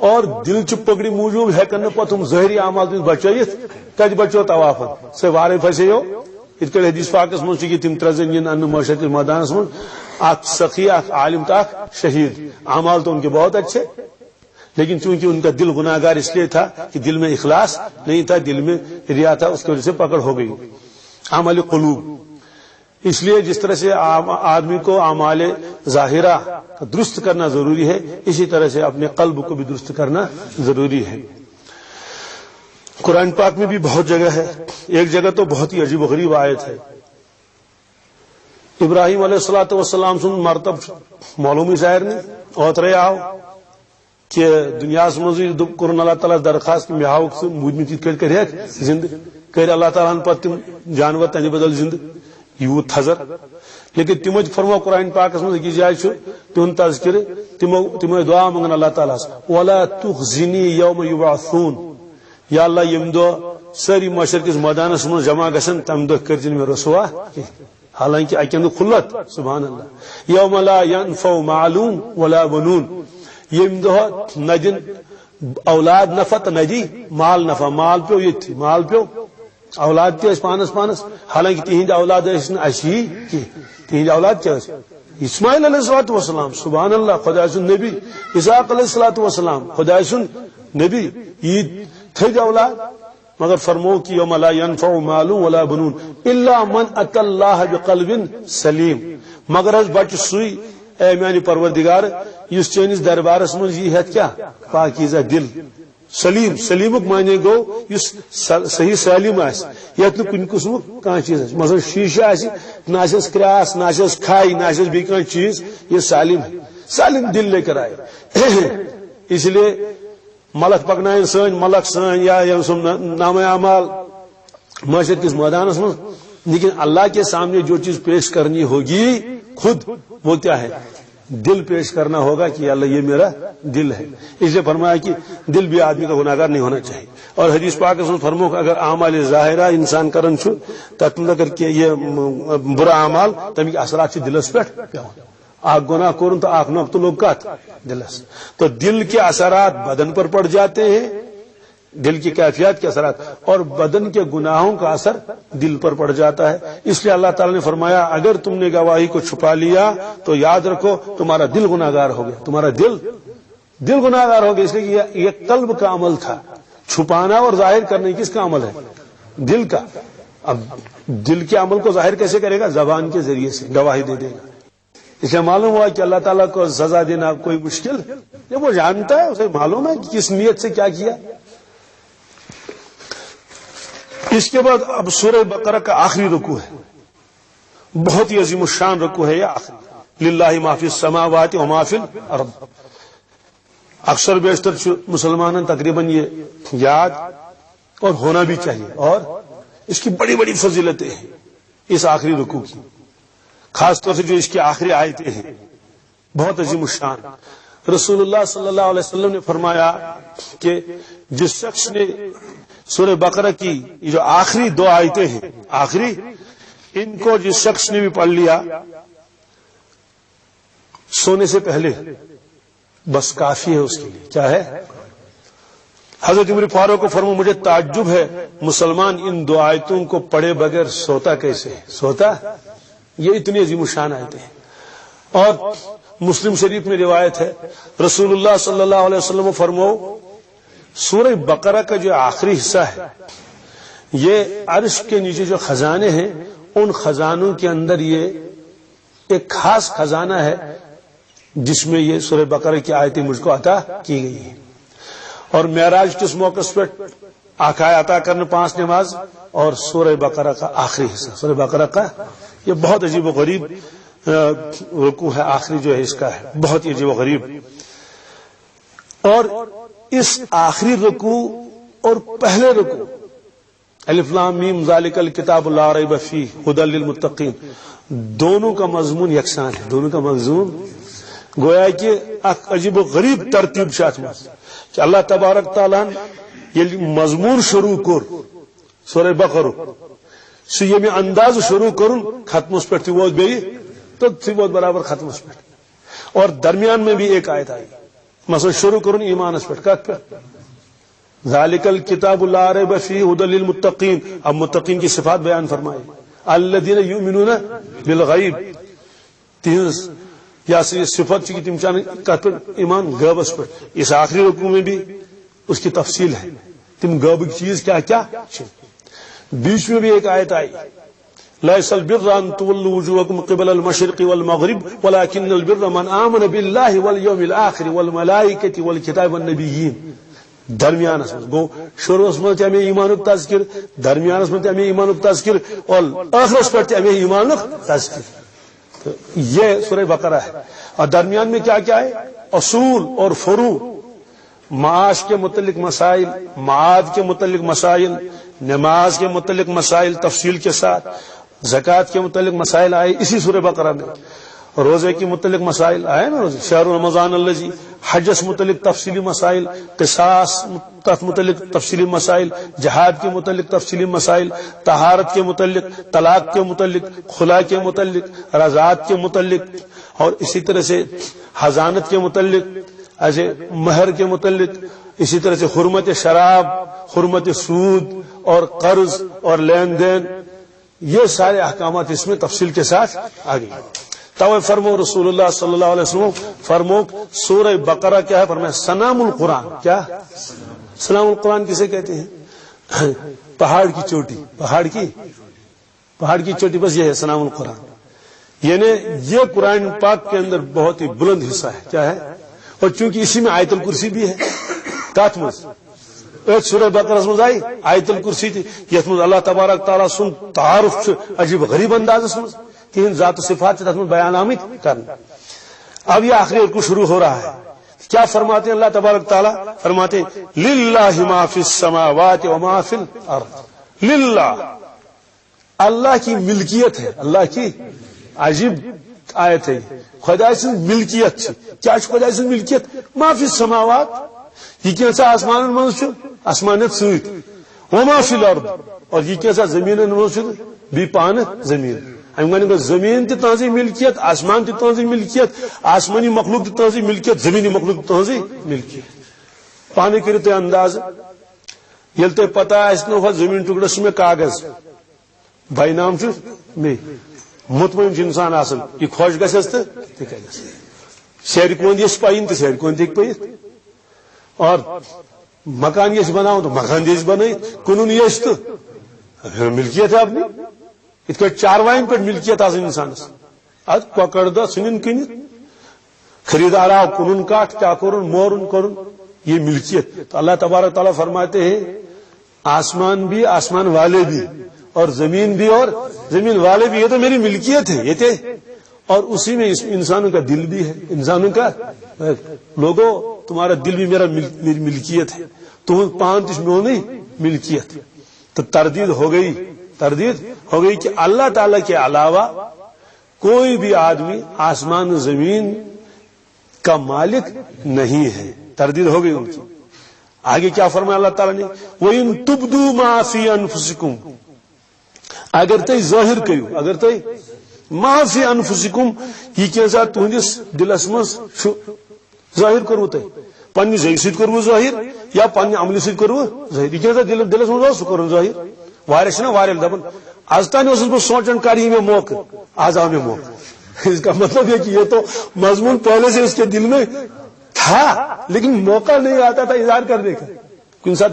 اور دل چ پکڑی موجود ہے کرنے پر تم ظاہری اعمال تم بچائیت کج بچو طواف سے وارے پھسے ہو. ات کڑ حدیث پاکس من کہ تم ترزن جن ان معاشرت میدانس من اخ سخی اخ عالم تا شہید. اعمال تو ان کے بہت اچھے, لیکن چونکہ ان کا دل گناہ گار اس لیے تھا کہ دل میں اخلاص نہیں تھا, دل میں ریا تھا, اس کی وجہ سے پکڑ ہو گئی. اعمال قلوب. اس لیے جس طرح سے آدمی کو اعمال ظاہرہ درست کرنا ضروری ہے, اسی طرح سے اپنے قلب کو بھی درست کرنا ضروری ہے. قرآن پاک میں بھی بہت جگہ ہے. ایک جگہ تو بہت ہی عجیب و غریب آیت ہے. ابراہیم علیہ الصلوۃ والسلام سن مرتب معلومی ظاہر نہیں اور ترے آو کہ دنیا مزید کرن اللہ تعالیٰ درخواست کہ مہاو مودمت کر زند کر اللہ تعالیٰ پتہ تم جانور تنہ بدل زند یوت تھزر. لیکن تمو فرمو قرآن پاکس من اکس جائے تہد تذکر, تمو دعا منگن اللہ تعالیٰ ولا تخزنی یوم یبعثون, یا اللہ یم دہ ساری معاشر کس میدانس من جمع گھن تم دہ کرجن میں رسوا. حالانکہ اکن کھلت سبحان اللہ. یوم لا ینفع معلوم ولا بنون, یم دہ ندن اولاد نفع تو ندی مال نفع. مال پیو یہ مال پیو اولاد تہ پانس, حالانکہ تہند اولاد اسی کی, تہند اولاد کیا اسماعیل علیہ الصلوۃ والسلام سبحان اللہ خدا سن نبی, اسحاق علیہ الصلوۃ والسلام خدا سن نبی, یہ تھج اولاد. مگر فرمو کہ یوم لا ینفع مال ولا بنون الا من اتى اللہ بقلب سلیم, مگر از بچ سوئی اے میانی پروردگار اس چینس دربارس من یہ ہے کیا پاکیزہ دل. سلیم, سلیمک معنی گو اس صحیح سالم آس, یت کن قسمک کان چیز مثلا شیشہ آس نہ کراس نہ کھائی نہ بی کان چیز, یہ سالم ہے. سالم دل لے کر آئے. اس لیے ملک پکنائن سن ملک سن یا نام اعمال معاشر کس میدانس من, لیکن اللہ کے سامنے جو چیز پیش کرنی ہوگی خود وہ کیا ہے؟ دل پیش کرنا ہوگا کہ اللہ یہ میرا دل ہے. اس لیے فرمایا کہ دل بھی آدمی کا گناہگار نہیں ہونا چاہیے. اور حدیث پاک میں فرمو کہ اگر اعمال ظاہرہ انسان کرن چھو تک اگر کہ یہ برا اعمال تمیک اثرات دلس پہ آگ گناہ کرن تو آگ نقط لوگ کت دلس, تو دل کے اثرات بدن پر پڑ جاتے ہیں, دل کی کیفیات کے اثرات, اور بدن کے گناہوں کا اثر دل پر پڑ جاتا ہے. اس لیے اللہ تعالیٰ نے فرمایا اگر تم نے گواہی کو چھپا لیا تو یاد رکھو تمہارا دل گناہ گار ہو گیا, تمہارا دل گناہ گار ہو گیا. اس لیے یہ قلب کا عمل تھا, چھپانا اور ظاہر کرنے کس کا عمل ہے؟ دل کا. اب دل کے عمل کو ظاہر کیسے کرے گا؟ زبان کے ذریعے سے گواہی دے دے گا. اس لیے معلوم ہوا کہ اللہ تعالیٰ کو سزا دینا کوئی مشکل ہے, وہ جانتا ہے, اسے معلوم ہے کہ کس نیت سے کیا کیا. اس کے بعد اب سورہ بقرہ کا آخری رکوع ہے, بہت ہی عظیم الشان رکوع ہے یہ آخری. للہ ما فی السماوات و ما فی الارض. اکثر بیشتر مسلمان تقریباً یہ یاد اور ہونا بھی چاہیے, اور اس کی بڑی بڑی فضیلتیں ہیں اس آخری رکوع کی, خاص طور سے جو اس کی آخری آیتیں ہیں بہت عظیم الشان. رسول اللہ صلی اللہ علیہ وسلم نے فرمایا کہ جس شخص نے سورہ بقرہ کی یہ جو آخری دو آیتیں ہیں آخری, ان کو جس شخص نے بھی پڑھ لیا سونے سے پہلے بس کافی ہے اس کے لیے. کیا ہے؟ حضرت عمر فاروق کو فرمایا مجھے تعجب ہے مسلمان ان دو آیتوں کو پڑھے بغیر سوتا کیسے ہے؟ سوتا, یہ اتنی عظیم الشان آیتیں ہیں. اور مسلم شریف میں روایت ہے رسول اللہ صلی اللہ علیہ وسلم فرماؤ سورہ بقرہ کا جو آخری حصہ ہے یہ عرش کے نیچے جو خزانے ہیں ان خزانوں کے اندر یہ ایک خاص خزانہ ہے جس میں یہ سورہ بقرہ کی آیتیں مجھ کو عطا کی گئی ہیں. اور معراج کس موقع پر آقا عطا کرنے 5 نماز اور سورہ بقرہ کا آخری حصہ. سورہ بقرہ کا یہ بہت عجیب و غریب رکوع ہے، آخری جو ہے اس کا ہے بہت ہی عجیب و غریب. اور اس آخری رکوع اور پہلے رکوع الف لام میم ذالک الکتاب لا ریب فیہ ھدی للمتقین دونوں کا مضمون یکساں ہے. دونوں کا مضمون گویا کہ اک عجیب و غریب ترتیب شاہ کہ اللہ تبارک تعالیٰ یل مضمون شروع کر سورہ بقرہ سہ یمہ انداز شروع کرن ختمس پہ تہ ووت بیٚیہِ تہ ووت برابر ختمس پہ. اور درمیان میں بھی ایک آیت آئی مثلا شروع کرن ایمانس پہ کت پہ ذالک الکتاب لا ریب فیہ ھدی للمتقین. اب متقین کی صفات بیان فرمائی الذین یؤمنون بالغیب تہذ یا صفت کی تم چاہے کت پہ ایمان غیبس پہ. اس آخری رکوع میں بھی اس کی تفصیل ہے تم غیب کی چیز کیا کیا. بیچ میں بھی ایک آیت آئی لیس البر ان تولوا وجوهکم قبل المشرق والمغرب ولكن البر من آمن بالله واليوم الآخر والملائکة والکتاب والنبیین. درمیانس میں گو شروع میں تمہیں ایمانک تذکر، درمیانس میں تمہیں ایمانک تذکر اور آخرس پر تمہیں ایمانک تذکر. تو یہ سورہ بقرہ ہے. اور درمیان میں کیا کیا ہے؟ اصول اور فروع، معاش کے متعلق مسائل، معاد کے متعلق مسائل، نماز کے متعلق مسائل تفصیل کے ساتھ، زکوٰۃ کے متعلق مسائل آئے اسی سورہ بقرہ میں. روزے کے متعلق مسائل آئے نا، روزے شہر رمضان الذی، حجس متعلق تفصیلی مسائل، قصاص تف متعلق تفصیلی مسائل، جہاد کے متعلق تفصیلی مسائل، طہارت کے متعلق، طلاق کے متعلق، خلا کے متعلق، رضاعت کے متعلق، اور اسی طرح سے حضانت کے متعلق، ایسے مہر کے متعلق، اسی طرح سے حرمت شراب، حرمت سود اور قرض اور لین دین، یہ سارے احکامات اس میں تفصیل کے ساتھ آ گئی. تو فرمو رسول اللہ صلی اللہ علیہ وسلم فرمو سورہ بقرہ کیا ہے؟ فرمایا سنام القرآن. کیا سنام القرآن کسے کہتے ہیں؟ پہاڑ کی چوٹی، پہاڑ کی چوٹی بس یہ ہے سنام القرآن. یعنی یہ قرآن پاک کے اندر بہت ہی بلند حصہ ہے. کیا ہے؟ اور چونکہ اسی میں آیت الکرسی بھی ہے. کات مز ایک سورہ بقرہ مز آئی آیت الکرسی تھی یت مز اللہ تبارک تعالیٰ سن تعارف عجیب غریب انداز مز تین ذات و صفات تک بیان آمد کرنا. اب یہ آخری رکوع شروع ہو رہا ہے. کیا فرماتے ہیں اللہ تبارک تعالیٰ؟ فرماتے ہیں للہ ما فی السماوات و ما فی الارض. للہ اللہ کی ملکیت ہے. اللہ کی عجیب آیت ہے. خدا سے ملکیت کیا خدا سے ملکیت ما فی السماوات یہ کیسا آسمان مز آسمانیت ست وما فی الارض اور یہ کیسا زمین مز بھی پان زمین. زمین تہ تہذی ملکیت، آسمان تہ تہذی ملکیت، آسمانی مخلوق تہ تہذی ملکیت، زمینی مخلوق تہ تہذی ملکیت. پانے کرو تہ انداز یل تہ پتہ آسنو زمین ٹکڑس میں کاغذ بھائی نام میں مطمئن انسان آسن یہ خوش گھس تو تہ گھس سیر کون یس پین تو سیر کون تک پت اور مکان یس بناؤ تو مکان یس بنائی کنون یس تو ملکیت ہے اپنی. ات پہ چاروائن پہ ملکیت آسن انسانس اد ککڑ دہ ژھنن کنت خریدار آو کنن کاٹ کیا کرن مورن کرن یہ ملکیت. تو اللہ تبارک تعالیٰ فرماتے ہیں آسمان بھی، آسمان والے بھی، اور زمین بھی اور زمین والے بھی، یہ تو میری ملکیت ہے. یہ تھے اور اسی میں انسانوں کا دل بھی ہے. انسانوں کا لوگوں تمہارا دل بھی میری ملکیت ہے. تم پان تش میں نہیں ملکیت. تو تردید ہو گئی کہ اللہ تعالی کے علاوہ کوئی بھی آدمی آسمان و زمین کا مالک نہیں ہے. تردید ہو گئی ان کی. آگے کیا فرمایا اللہ تعالیٰ نے وَإِن تُبْدُوا مَا فِي أَنفُسِكُمْ اگر تھی ظاہر کرو، اگر تھی ما فی انفسکم یہ کیسا تہندس دلس مز ظاہر کرو تھی پنہ زی ست کرو ظاہر یا پنہ عمل ست کرو ظاہر. یہ کیسا دلس مز سہ کرو ظاہر. وارے چھنا وارے دپن آج تانی اس بہ سوچن کری میں موقع آج آو میں موقع. اس کا مطلب یہ کہ یہ تو مضمون پہلے سے اس کے دل میں تھا لیکن موقع نہیں آتا تھا اظہار کرنے کا. کن سات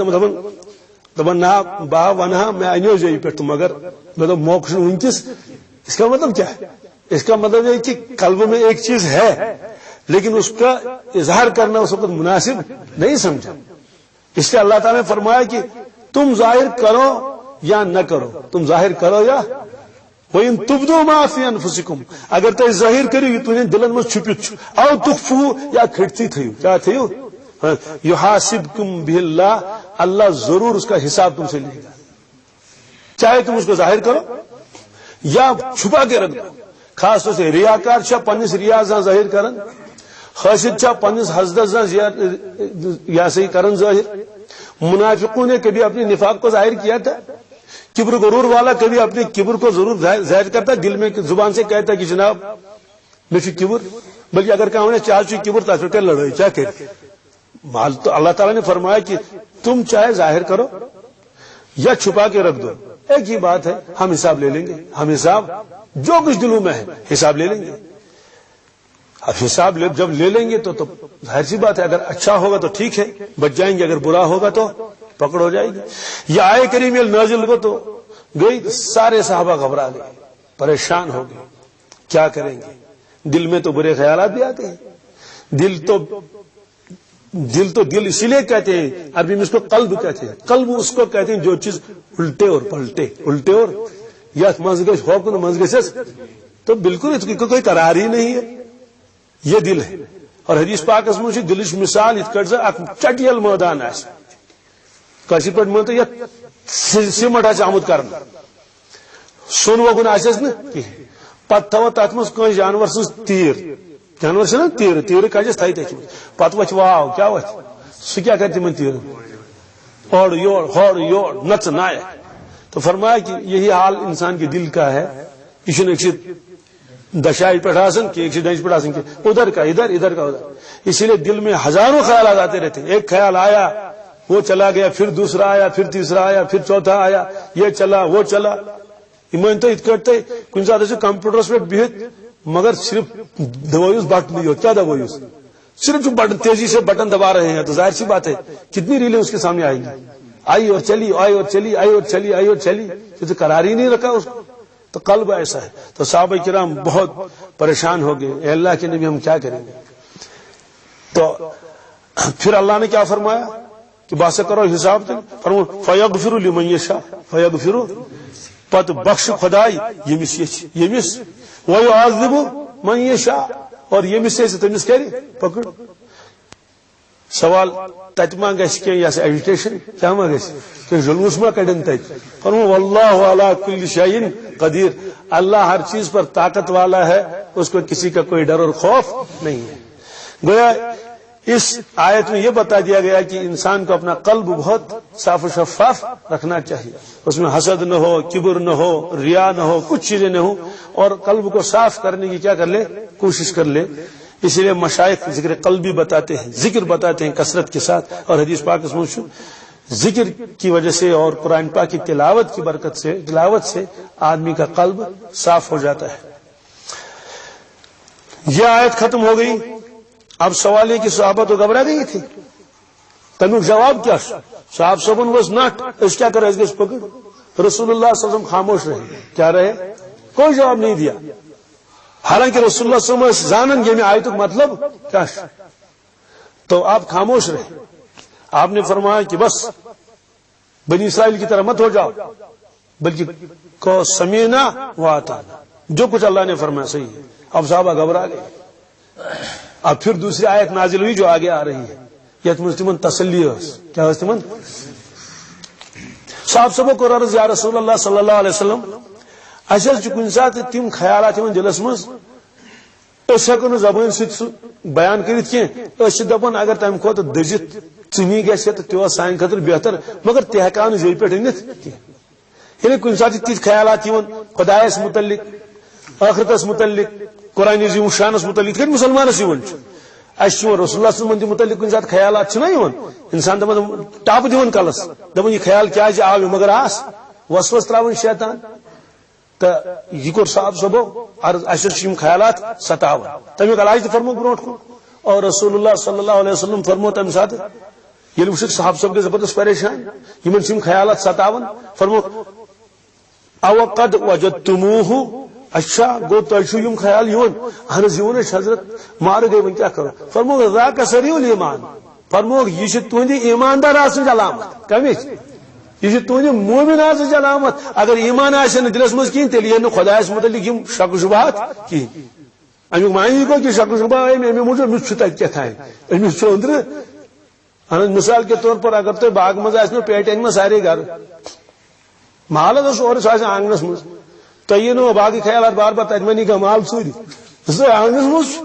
دپن نا با ونہا میں انو جی پہ مگر مطلب موقع ونکس. اس کا مطلب کیا ہے اس کا مطلب یہ کہ قلب میں ایک چیز ہے لیکن اس کا اظہار کرنا اس وقت مناسب نہیں سمجھا. اس لیے اللہ تعالیٰ نے فرمایا کہ تم ظاہر کرو یا نہ کرو, تم ظاہر کرو یا وَإِن تُبْدُوا مَا فِي أَنفُسِكُمْ, اگر تُہۍ ظاہر کٔرِو یہِ تُہٕنٛدٮ۪ن دِلن منٛز چھُپِتھ چھُ, او تُخفوٗ یا کھٔٹتھٕے تھٲیِو, کیٛاہ تھٲیِو, یُحاسِبْکُم بِهِ اللَّهُ, اللہ ضرور اس کا حساب تم سے لے گا, چاہے تم اس کو ظاہر کرو یا چھپا کے رکھ دو. خاص طور سے ریاکار چھا پنس ریا ظاہر کرن, حاسد چھا پنس حسدت یا صحیح کرن ظاہر. منافقوں نے کبھی اپنے نفاق کو ظاہر کیا تھا. کبر غرور والا کبھی اپنے کبر کو ضرور ظاہر کرتا, دل میں زبان سے کہتا کہ جناب میں کبر, بلکہ اگر کہا چاہ کبر تو پھر لڑائی کیا کہ تو اللہ تعالیٰ نے فرمایا کہ تم چاہے ظاہر کرو یا چھپا کے رکھ دو, ایک ہی بات ہے, ہم حساب لے لیں گے. ہم حساب جو کچھ دلوں میں ہے حساب لے لیں گے. اب حساب جب لے لیں گے تو ظاہر سی بات ہے, اگر اچھا ہوگا تو ٹھیک ہے بچ جائیں گے, اگر برا ہوگا تو پکڑ ہو جائے گی. یہ آئے کریم نازل کو تو گئی, سارے صحابہ گھبرا گئے, پریشان ہو گئے, کیا کریں گے. دل میں تو برے خیالات بھی آتے ہیں. دل اسی لیے کہتے ہیں, عربی میں اس کو قلب کہتے ہیں. قلب اس کو کہتے ہیں جو چیز الٹے اور الٹے اور یا مزگش ہو مزگش, تو بالکل اس کی کوئی قرار ہی نہیں ہے. یہ دل ہے. اور حدیث پاک اس میں دلش مثال چٹیل میدان ہے, کشیر پہ مانتے یا سیمٹ آمد کرنا, سون وگن آس نا پتہ تھو تک مز کن جانور سن تیر, جانور سے نا تیر کچھ تھے پتہ وچ واو کیا وچ سہ کیا کر تم تیر اور ہور یور نچ نائے. تو فرمایا کہ یہی حال انسان کے دل کا ہے. یہ ایک دشائی پہ آسن کہ ایک دنچ پہ آسن کہ ادھر کا ادھر ادھر کا ادھر. اسی لیے دل میں ہزاروں خیالات آتے رہتے ہیں. ایک خیال آیا وہ چلا گیا, پھر دوسرا آیا, پھر تیسرا آیا, پھر چوتھا آیا, یہ چلا وہ چلا. یہ مانتے اتنے کن سات کمپیوٹرس پہ بہت مگر صرف دبوس بٹن نہیں ہو, کیا دبوس, صرف بٹن تیزی سے بٹن دبا رہے ہیں. تو ظاہر سی بات ہے کتنی ریلیں اس کے سامنے آئیں گی, آئی اور چلی, آئی اور چلی, آئی اور چلی, آئی اور چلی, تو قرار ہی نہیں رکھا اس کو. تو قلب ایسا ہے. تو صحابہ کرام بہت پریشان ہو گئے, اے اللہ کے نبی ہم کیا کریں گے. تو پھر اللہ نے کیا فرمایا کہ باسے کرو حساب, فرمایا فیغفر لمن یشاء, فیغفر پت بخش خدائی یمس ویعذب من یشاء, اور یمس سے تمس کرے پکڑ. سوال تت ما گھس کی یہ ایجوٹیشن کیا ما گھس کہ جلوس ما کڑن تت. فرمایا واللہ علی کل شیء قدیر, اللہ ہر چیز پر طاقت والا ہے, اس کو کسی کا کوئی ڈر اور خوف نہیں ہے. گویا اس آیت میں یہ بتا دیا گیا کہ انسان کو اپنا قلب بہت صاف و شفاف رکھنا چاہیے, اس میں حسد نہ ہو, کبر نہ ہو, ریا نہ ہو, کچھ چیزیں نہ ہو, اور قلب کو صاف کرنے کی کیا کر لے, کوشش کر لے. اسی لیے مشائخ ذکر قلبی بتاتے ہیں, ذکر بتاتے ہیں کثرت کے ساتھ. اور حدیث پاک اس میں ذکر کی وجہ سے اور قرآن پاک کی تلاوت کی برکت سے, تلاوت سے آدمی کا قلب صاف ہو جاتا ہے. یہ آیت ختم ہو گئی. اب سوال ہے کہ صحابہ تو گھبرا گئی تھی, تمیک جواب کیا, صاحب صبن واز ناٹ, اس کیا کرے, اس پکڑ. رسول اللہ صلی اللہ علیہ وسلم خاموش رہے, کیا رہے, کوئی جواب نہیں دیا. حالانکہ رسول اللہ صلی اللہ علیہ وسلم جانن یہ آیت مطلب کیا, تو آپ خاموش رہے. آپ نے فرمایا کہ بس بنی اسرائیل کی طرح مت ہو جاؤ, بلکہ کو سمینا و اطعنا, جو کچھ اللہ نے فرمایا صحیح ہے. اب صحابہ گھبرا گئے. اب پھر دوسری آیت نازل ہوئی جو آگے آ رہی ہے, یہ تمن تسلی کیا تمن صاحب سب کو عرض یا رسول اللہ صلی اللہ علیہ وسلم, اچھا کن سات تم خیالات دلس مز ہیکو نا زبان ست بیان کرت کی دپان اگر تمہ کھت دزت ژمی گھے تو سان خاطر بہتر, مگر تہ ہیکو نا زی پہ أنت کی. یعنی کن سات تیت خیالات خدایس متعلق, آخرتس متعلق, قرآن عظیم شانس متعلق مسلمانس رسول اللہ صلی اللہ علیہ وسلم متعلق کن سات خیالات چھنا انسان دپان ٹاپ دان کلس, دپان یہ خیال کیا آو مگر آس وسوس تراون شیطان. تو یہ کور صاحب صبو عرض اچھا خیالات ستاون, تمیک علاج تو فرمو برو کن. اور رسول اللہ صلی اللہ علیہ وسلم فرمو تمہ سات یل وچ صاحب صاحب کے زبردست پریشان یمن خیالات ستاون, فرمو او قد وجدتموه اچھا گو تم خیال اہن حضرت مار گئی ون کیا کرو فرمو ذاک سریع الایمان فرمو یہ تہند ایماندار آسن علامت کمچ یہ تہند مومن آسن علامت اگر ایمان آن دلس مز کہین تیل یہ خدایس متعلق شک و شبہات کہین امیک معنی گو کہ شک و شبہ امی موجود مجھ تک کیا امس اندر مثال کے طور پر اگر تھی باغ مز پیٹ انگ سارے گھر مال اور آنگنس مز تھی نو باقی خیالات بار بار تجمنی کا مال ژوٗرِ آنگنس مز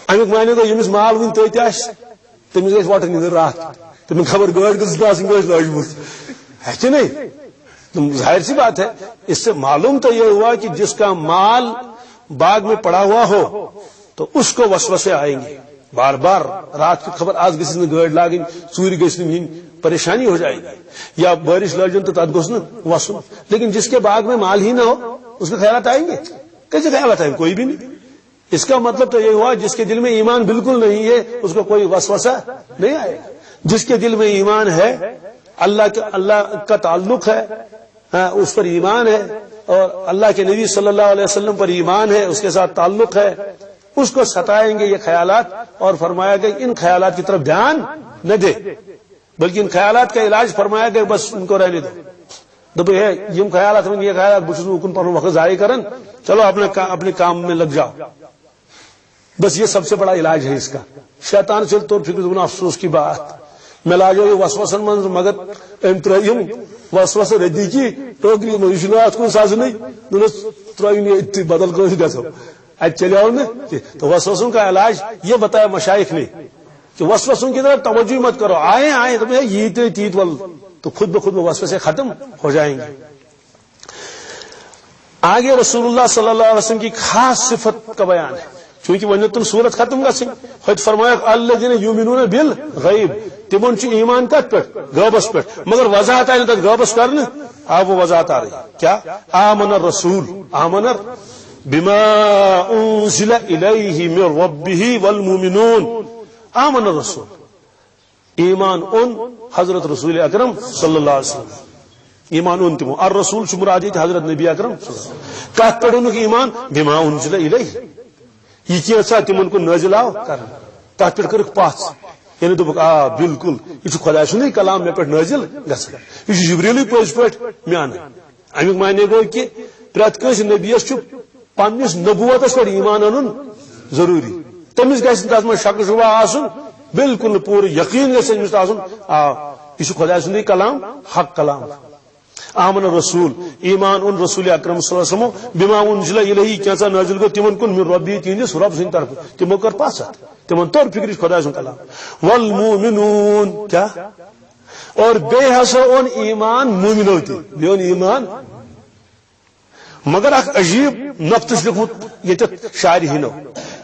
امیک معنی گو یمس مال ون تھی تمس گھس وٹن ندر رات تمہیں خبر گاڑی گز لجمت ہے نہیں ظاہر سی بات ہے اس سے معلوم تو یہ ہوا کہ جس کا مال باغ میں پڑا ہوا ہو تو اس کو وسوسے آئیں گے بار بار رات کی خبر آج گھس گاڑی لاگن ژوٗرِ گھس نہٕ پریشانی ہو جائے گی یا بارش لجن تو تب گھس وسن لیکن جس کے باغ میں مال ہی نہ ہو اس کے خیالات آئیں گے کیسے خیالات آئیں گے کوئی بھی نہیں اس کا مطلب تو یہ ہوا جس کے دل میں ایمان بالکل نہیں ہے اس کو کوئی وسوسہ نہیں آئے گا جس کے دل میں ایمان ہے اللہ کا تعلق ہے اس پر ایمان ہے اور اللہ کے نبی صلی اللہ علیہ وسلم پر ایمان ہے اس کے ساتھ تعلق ہے اس کو ستائیں گے یہ خیالات اور فرمایا کہ ان خیالات کی طرف دھیان نہ دے بلکہ ان خیالات کا علاج فرمایا کہ بس ان کو رہنے دو دب یم خیالات یہ خیالات بس اکن پر وقت ضائع کرن چلو اپنے کام میں لگ جاؤ بس یہ سب سے بڑا علاج ہے اس کا شیطان چل طور فکر افسوس کی بات میں لاجو یہ وسوسن من مگر ام تریم وسوس ردی کی ٹوکری مشنات کو ساز نہیں ترین بدل کر گھو ات چلو نا تو وسوسوں کا علاج یہ بتایا مشائخ نے کہ وسوسوں کی طرف توجہ مت کرو آئے تو یہ تیت ول تو خود بخود وہ وسوسے ختم ہو جائیں گے آگے رسول اللہ صلی اللہ علیہ وسلم کی خاص صفت کا بیان ہے چونکہ ون تم صورت ختم گھن خود فرمایا الذین یؤمنون بالغیب تمن ایمان کت پہ غیبس پہ مگر وضاحت آئی تک غیبس کرنے اب وہ وضاحت آ رہی کیا آمن الرسول آمن بما انزل الیہ من ربہ والمؤمنون آمن الرسول ایمان ان حضرت رسول اکرم صلی اللہ علیہ وسلم ایمان ان تمو الرسول مراد حضرت نبی اکرم کت پہ ایمان بما انزل الیہ یہ کیا تمن کو نازل آو کر تر پہ کر پاس یعنی دک آ بالکل یہ خدا سند کلام مے پہ نازل گھان یہ جبریل پز پہ مے ان امیک معنی گو کہ پریت کنس نبیس پنس نبوتس پہ ایمان ان ضروری تمس گھس تر من شک شبہ آسن بالکل پور یقین گھس امس آسن آ یہ خدا سند کلام حق کلام آمن الرسول ایمان ان رسول اکرم صلی اللہ علیہ وسلم بما انزل الیہ کیا نازل گو تمن کن من ربی تہندس رب سند طرف تمو کر پاس تمن طور فکر خدا سند کلام والمؤمنون کیا اور بے ہسا اون ایمان مومنو تہ بے اون ایمان مگر اخ عجیب نقطہ لکھمت یہ شارحینو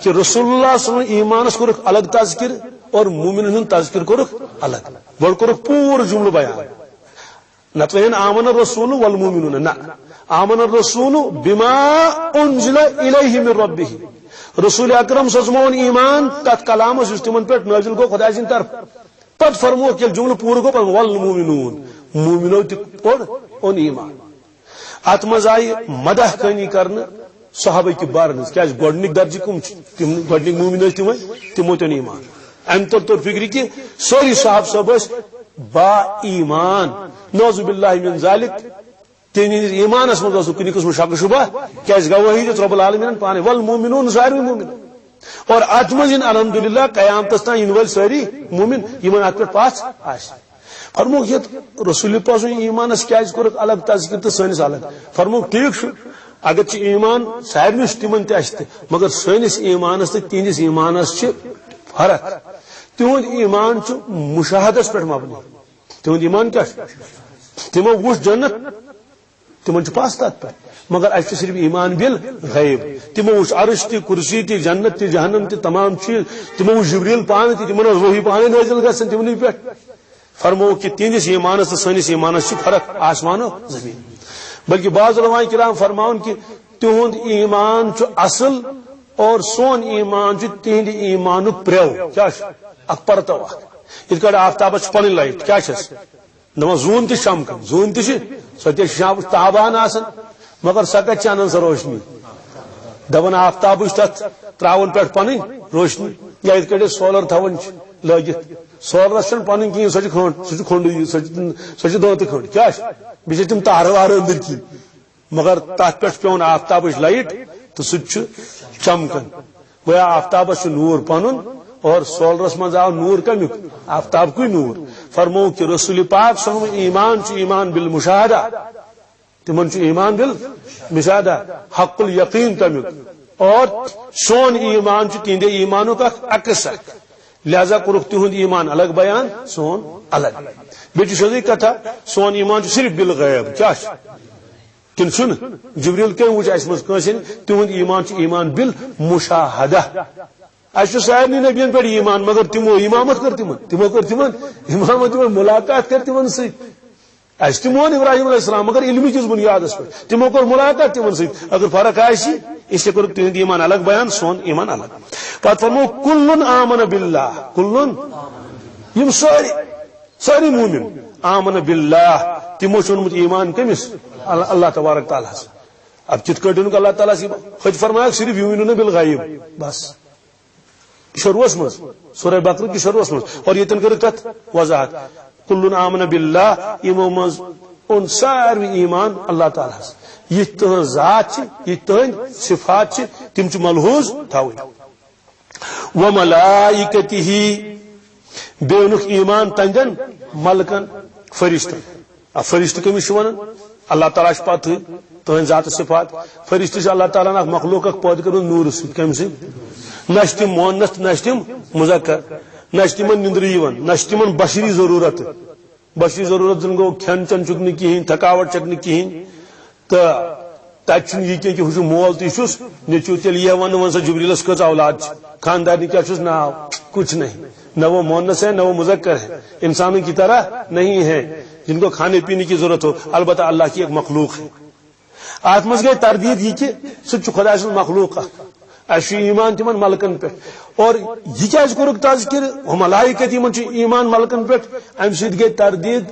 کہ رسول اللہ صلی اللہ علیہ وسلم ایمانس کورک الگ تذکر اور مومنن ہند تذکر کورک الگ گوڑ کورک پور جملہ بیان نتوین آمن الرسول والمؤمنون نا آمن الرسول بما انزل الیہ من ربہ رسول اکرم صلی اللہ علیہ وسلم ایمان تت کلام اس تمن پہ نازل گو خدا سند طرف پت فرمو کہ جملہ پور گو پت والمؤمنون مومنو تہ اون ایمان ات مز آئی مدح کنی کرنے صحابہ کی بارن کیا گوڈنک درجہ کم گوڈنک مومن تمو تن ایمان ام طور فکر کہ سوری صاحب صاحب با ایمان نعوذ باللہ من ذالک تہندس ایمانس مز کن قسم شک شبہ کیا گواہی دت رب العالمین پانے والمؤمنون ساری مومن اور ات مز الحمدللہ قیامتس تان ول ساری مومن یمن ات پہ پاس آس فرمو یہ رسول پاس ایمانس کیا کورک الگ تذکر تو سنس الگ فرمو ٹھیک اگر ایمان سارے تمن تہ مگر سنس ایمانس تو تہندس ایمانس فرق تہد ایمان مشاہدس پہ مبنی تہد ایمان کیا تمو وچ جنت تمن پاس تک پہ مگر اس صرف ایمان بل غیب تمو وچ عرش تہ کرسی تہ جنت تہ جہنم تہ تمام چیز تمو وچ جبریل پانے تہ تمن وحی پانے نازل گژھن تمنی پہ فرمو کہ تہندس ایمانس تو سنس ایمانس فرق آسمان و زمین بلکہ بعض علماء کرام فرماؤن کہ تہد ایمان اصل اور سون ایمان تہند ایمان پریو کیا اک پرتو یہ کڑ آفتاب پن لائٹ کیا دپان زون تہ چمکان زون تہ سو تہ شام تابان آسان مگر سا کت ان سا روشنی دپان آفتاب تک تراون پہ پن روشنی یا ات کٹ سولر تھوان لگت سولرس پن کہین سہ کھنڈ سہ دھوت کھنڈ کیا بیچ تم تار وار اندر کی مگر تک پہ پیون آفتاب لائٹ تو سہ چمکان گویا آفتابس نور پن اور سولرس مز آو نور کمیک آفتاب کوئی نور فرمو کہ رسول پاک سن ایمان ایمان بالمشاہدہ تمن ایمان بالمشاہدہ حق الیقین تمیک اور سون ایمان تہندے ایمانک عکس لہذا کورک تہند ایمان الگ بیان سون الگ بیچ سیدھی کتھا سون ایمان صرف بالغیب کیا کن چھ جبریل کم وچ اس مز کٲنٛسہِ تہند ایمان ایمان بالمشاہدہ اس سارے نبین پہ ایمان مگر تمو امامت کر تمو کر امامت ملاقات کر تمن اس تمون ابراہیم علیہ السلام مگر علمی کس بنیاد پہ تمو کر ملاقات تمن ست اگر فرق آسی اس لیے کر تہند ایمان الگ بیان سون ایمان الگ پتہ فرمو کل آمن باللہ کل یم ساری مومن آمن باللہ تمو چونمت ایمان کمس اللہ تبارک تعالیٰ اب کت کٹ اللہ تعالیٰ سی خود فرمایا صرف یؤمنون بالغیب بس شروعس مز سورہ بقرہ کی شروعس مز اور یہ تن تت وضاحت کل آمن باللہ یمو مز ان ساروی ایمان اللہ تعالی یہ تہن ذات یہ تہن صفات تم ملحوظ تھاوی وملائکتہ بیونک ایمان تنگن ملکن فرشتن اب فرشت کمس ونان اللہ تعالیٰ پتہ تہن ذات صفات فرشتہ اللہ تعالیٰ اخ مخلوق پید کر نور ست کم نش تم مونس نش تم مذکر نش تم نندر نش تم بشری ضرورت زن گو کھین چن چک کہین تھکاوٹ چک کہین تو تک یہ کہ ہو مول تس نیچو تیل یہ ون سا جبریلس کچھ اولاد خاندانی کیا ناو کچھ نہیں نہ وہ مونس ہے نہ وہ مذکر ہے انسانوں کی طرح نہیں ہے جن کو کھانے پینے کی ضرورت ہو البتہ اللہ کی ایک مخلوق ہے آت مز گئی تردید یہ کہ سہ خدا سن مخلوق اس ایمان تمن ملکن پہ اور یہ کیا کورک تذکر ملائکت یمن ایمان ملکن پہ ام سید گئی تردید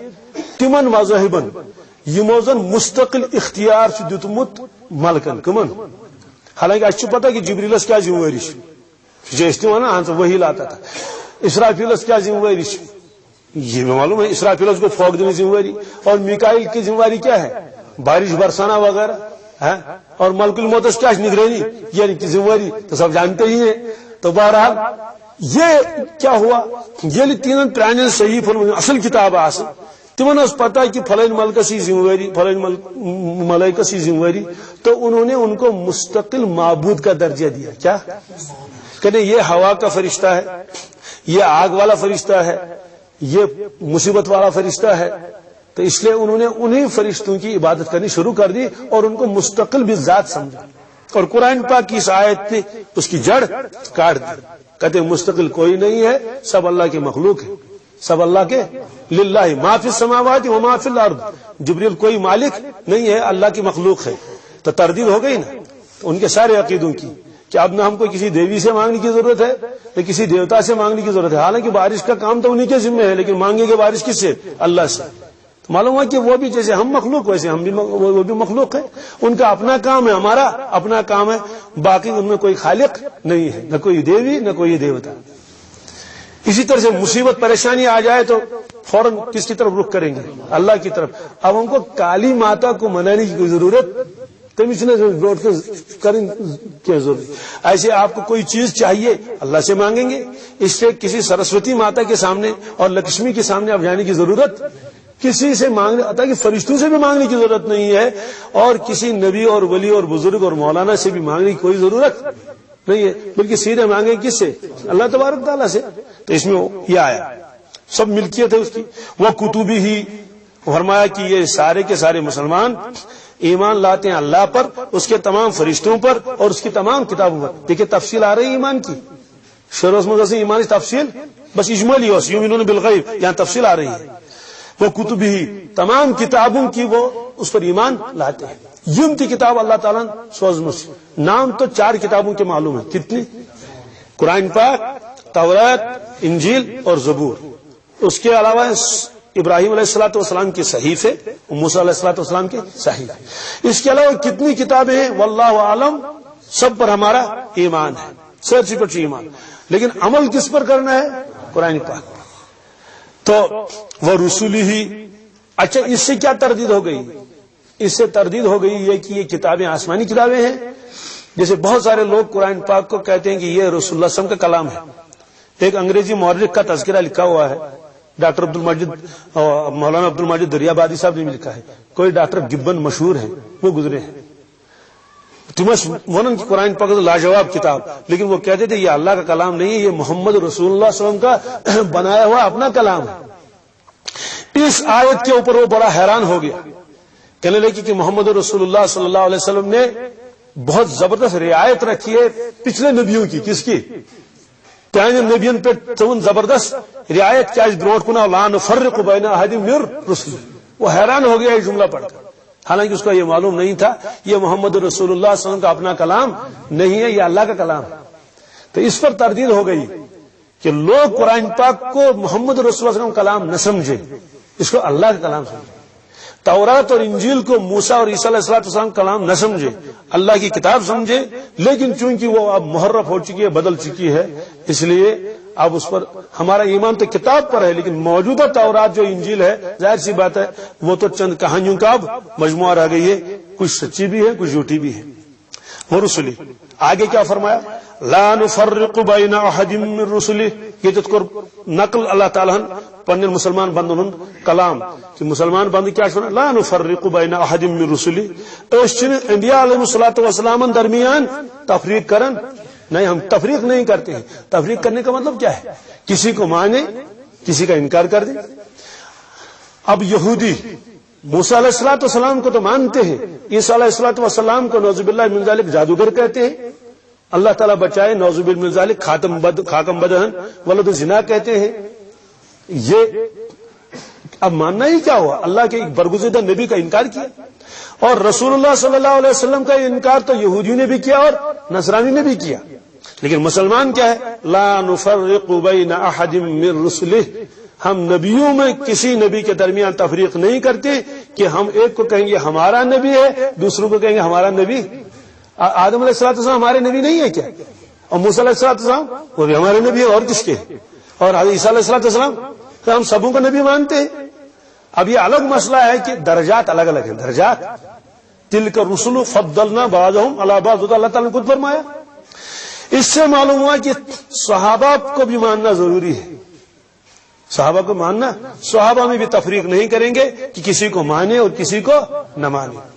تمن مذہبن یمو زن مستقل اختیار دتمت ملکن کمن حالانکہ اس پتہ کہ جبریلس کیا ذمہ داری جیسے ونان وہی لاتا تھا اسرافیلس کیا ذمہ داری یہ بھی معلوم ہے اسرافیلس کو پھونک دینے ذمہ داری اور میکائیل کی ذمہ داری کیا ہے بارش برسانا وغیرہ اور ملک الموت کیا نگرانی یعنی کہ ذمہ داری تو سب جانتے ہی ہیں تو بہرحال یہ کیا ہوا یہ تین پران صحیح اصل کتاب آسن تمن پتہ کہ فلان ملکس ہی ذمہ داری فلان ملائکس ہی ذمہ داری تو انہوں نے ان کو مستقل معبود کا درجہ دیا کیا کہ یہ ہوا کا فرشتہ ہے یہ آگ والا فرشتہ ہے یہ مصیبت والا فرشتہ ہے تو اس لیے انہوں نے انہیں فرشتوں کی عبادت کرنی شروع کر دی اور ان کو مستقل بھی ذات سمجھا اور قرآن پاک کی اس آیت نے اس کی جڑ کاٹ دی کہتے مستقل کوئی نہیں ہے سب اللہ کے مخلوق ہے سب اللہ کے للہ ما فی السماوات و ما فی الارض جبریل کوئی مالک نہیں ہے اللہ کی مخلوق ہے تو تردید ہو گئی نا ان کے سارے عقیدوں کی کہ اب نہ ہم کو کسی دیوی سے مانگنے کی ضرورت ہے نہ کسی دیوتا سے مانگنے کی ضرورت ہے حالانکہ بارش کا کام تو انہی کے ذمہ ہے لیکن مانگے گے بارش کس سے اللہ سے تو معلوم ہے کہ وہ بھی جیسے ہم مخلوق ویسے ہم بھی وہ بھی مخلوق ہے ان کا اپنا کام ہے ہمارا اپنا کام ہے باقی ان میں کوئی خالق نہیں ہے نہ کوئی دیوی نہ کوئی دیوتا اسی طرح سے مصیبت پریشانی آ جائے تو فوراً کس کی طرف رخ کریں گے اللہ کی طرف اب ہم کو کالی ماتا کو منانے کی کوئی ضرورت تمہیں کریں کیا ضرورت ایسے آپ کو کوئی چیز چاہیے اللہ سے مانگیں گے اس سے کسی سرسوتی ماتا کے سامنے اور لکشمی کے سامنے اب جانے کی ضرورت کسی سے مانگنے آتا کہ فرشتوں سے بھی مانگنے کی ضرورت نہیں ہے اور کسی نبی اور ولی اور بزرگ اور مولانا سے بھی مانگنے کی کوئی ضرورت نہیں ہے بلکہ سیدھے مانگے کس سے اللہ تبارک تعالیٰ سے تو اس میں یہ آیا سب ملکیت ہے اس کی وہ کتبی ہی فرمایا کہ یہ سارے کے سارے مسلمان ایمان لاتے ہیں اللہ پر اس کے تمام فرشتوں پر اور اس کی تمام کتابوں پر دیکھیں تفصیل آ رہی ہے ایمان کی شروع میں ایمان کی تفصیل بس اجمالی یؤمنون بالغیب یہاں تفصیل آ رہی ہے وہ کتب ہی تمام کتابوں کی وہ اس پر ایمان لاتے ہیں یم کی کتاب اللہ تعالیٰ سوزمس نام تو 4 کتابوں کے معلوم ہے کتنی قرآن پاک تورات انجیل اور زبور اس کے علاوہ ابراہیم علیہ السلام کے صحیفے، موسیٰ علیہ السلام کے صحیفے، اس کے علاوہ کتنی کتابیں ہیں واللہ عالم، سب پر ہمارا ایمان ہے، سب پر ایمان، لیکن عمل کس پر کرنا ہے؟ قرآن پاک۔ تو وہ رسولی ہی، اچھا اس سے کیا تردید ہو گئی؟ اس سے تردید ہو گئی یہ کہ یہ کتابیں آسمانی کتابیں ہیں، جیسے بہت سارے لوگ قرآن پاک کو کہتے ہیں کہ یہ رسول اللہ صلی اللہ علیہ وسلم کا کلام ہے۔ ایک انگریزی مورخ کا تذکرہ لکھا ہوا ہے، ڈاکٹر مولانا عبد المجید دریابادی صاحب نے لکھا ہے، کوئی ڈاکٹر گبن مشہور ہیں، وہ گزرے ہیں، تمس ونن کی قرآن پاک لاجواب کتاب، لیکن وہ کہتے تھے یہ اللہ کا کلام نہیں ہے، یہ محمد رسول اللہ صلی اللہ علیہ وسلم کا بنایا ہوا اپنا کلام ہے۔ اس آیت کے اوپر وہ بڑا حیران ہو گیا، کہنے لگے کہ محمد رسول اللہ صلی اللہ علیہ وسلم نے بہت زبردست رعایت رکھی ہے پچھلے نبیوں کی۔ کس کی؟ تہذیب نبیوں پہ تمن زبردست رعایت کیا بروٹ کنا لا نفرق بین احد من رسل۔ وہ حیران ہو گیا یہ جملہ پڑھ کر، حالانکہ اس کو یہ معلوم نہیں تھا یہ محمد رسول اللہ صلی اللہ علیہ وسلم کا اپنا کلام نہیں ہے، یہ اللہ کا کلام ہے۔ تو اس پر تردید ہو گئی کہ لوگ قرآن پاک کو محمد رسول اللہ صلی اللہ علیہ وسلم کا کلام نہ سمجھے، اس کو اللہ کا کلام سمجھے، تورات اور انجیل کو موسیٰ اور عیسیٰ علیہ السلام کا کلام نہ سمجھے، اللہ کی کتاب سمجھے، لیکن چونکہ وہ اب محرف ہو چکی ہے، بدل چکی ہے، اس لیے اب اس پر ہمارا ایمان تو کتاب پر ہے، لیکن موجودہ تورات جو انجیل ہے ظاہر سی بات ہے وہ تو چند کہانیوں کا اب مجموعہ رہ گئی ہے، کچھ سچی بھی ہے کچھ جھوٹی بھی ہے۔ وہ رسولی آگے کیا فرمایا؟ لا نفرق بین احد من رسله، یہ تذکر نقل اللہ تعالیٰ پنن مسلمان بندن کلام کہ مسلمان بند کیا چھنا لا نفرق بین احد من رسله، اس چن انبیاء علیہ الصلوۃ والسلام درمیان تفریق کرن، نہیں ہم تفریق نہیں کرتے ہیں۔ تفریق کرنے کا مطلب کیا ہے؟ کسی کو مانے کسی کا انکار کر دے۔ اب یہودی موسیٰ علیہ السلام کو تو مانتے ہیں، عیسیٰ علیہ السلام کو نعوذ باللہ من ذالک جادوگر کہتے ہیں، اللہ تعالیٰ بچائے نعوذ باللہ من ذالک خاکم بدہن ولد زنا کہتے ہیں۔ یہ اب ماننا ہی کیا ہوا؟ اللہ کے ایک برگزیدہ نبی کا انکار کیا، اور رسول اللہ صلی اللہ علیہ وسلم کا انکار تو یہودیوں نے بھی کیا اور نصرانی نے بھی کیا، لیکن مسلمان کیا ہے؟ لا نفرق بین احد من رسلہ، ہم نبیوں میں کسی نبی کے درمیان تفریق نہیں کرتے کہ ہم ایک کو کہیں گے ہمارا نبی ہے، دوسروں کو کہیں گے ہمارا نبی۔ آدم علیہ السلام ہمارے نبی نہیں ہے کیا؟ اور موسیٰ علیہ السلام وہ بھی ہمارے نبی ہے، اور کس کے؟ اور عیسیٰ علیہ السلام تو ہم سبوں کو نبی مانتے ہیں۔ اب یہ الگ مسئلہ ہے کہ درجات الگ الگ ہیں، درجات تلک الرسل فضلنا بعضهم علی بعض، اللہ تعالیٰ نے خود فرمایا۔ اس سے معلوم ہوا کہ صحابہ کو بھی ماننا ضروری ہے، صحابہ کو ماننا، صحابہ میں بھی تفریق نہیں کریں گے کہ کسی کو مانے اور کسی کو نہ مانے۔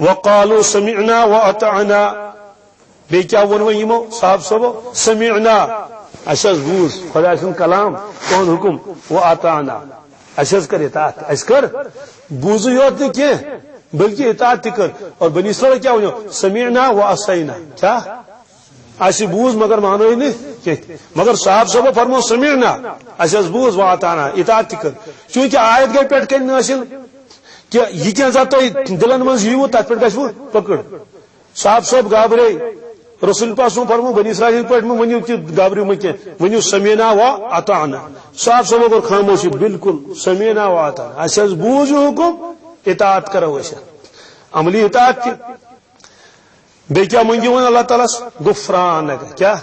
وقالوا سمعنا واطعنا، بے کیا ونو یمو صاحب صبو سمعنا اساس بوز خدا سن کلام کون حکم، واطعنا اساس کر اطاعت، اس کر بوز یوت کی بلکہ اطاعت تہ کر۔ اور بنی اسرائیل کیا ونو سمعنا وعصینا، کیا اسی بوز مگر مانو ہی نہیں، مگر صاحب صاحب فرمو سمعنا اساس بوز واطعنا اطاعت تہ کر، چونکہ آیت گئی پیٹ کن حاصل کہ یہ کیا ذات دلن مز یو تت پہ گھو پکڑ۔ صاحب صاحب گابرے، رسول پاک فرمو بنی اسرائیل پہ ونیو کہ گابریو مت ونیو سمعنا واطعنا، صاحب صاحب اور خاموشی بالکل سمعنا واطعنا اساس بوز حکم اطاعت کرو، اس عملی اطاعت کی۔ بے کیا منگیو اللہ تعالیٰ غفرانک، کیا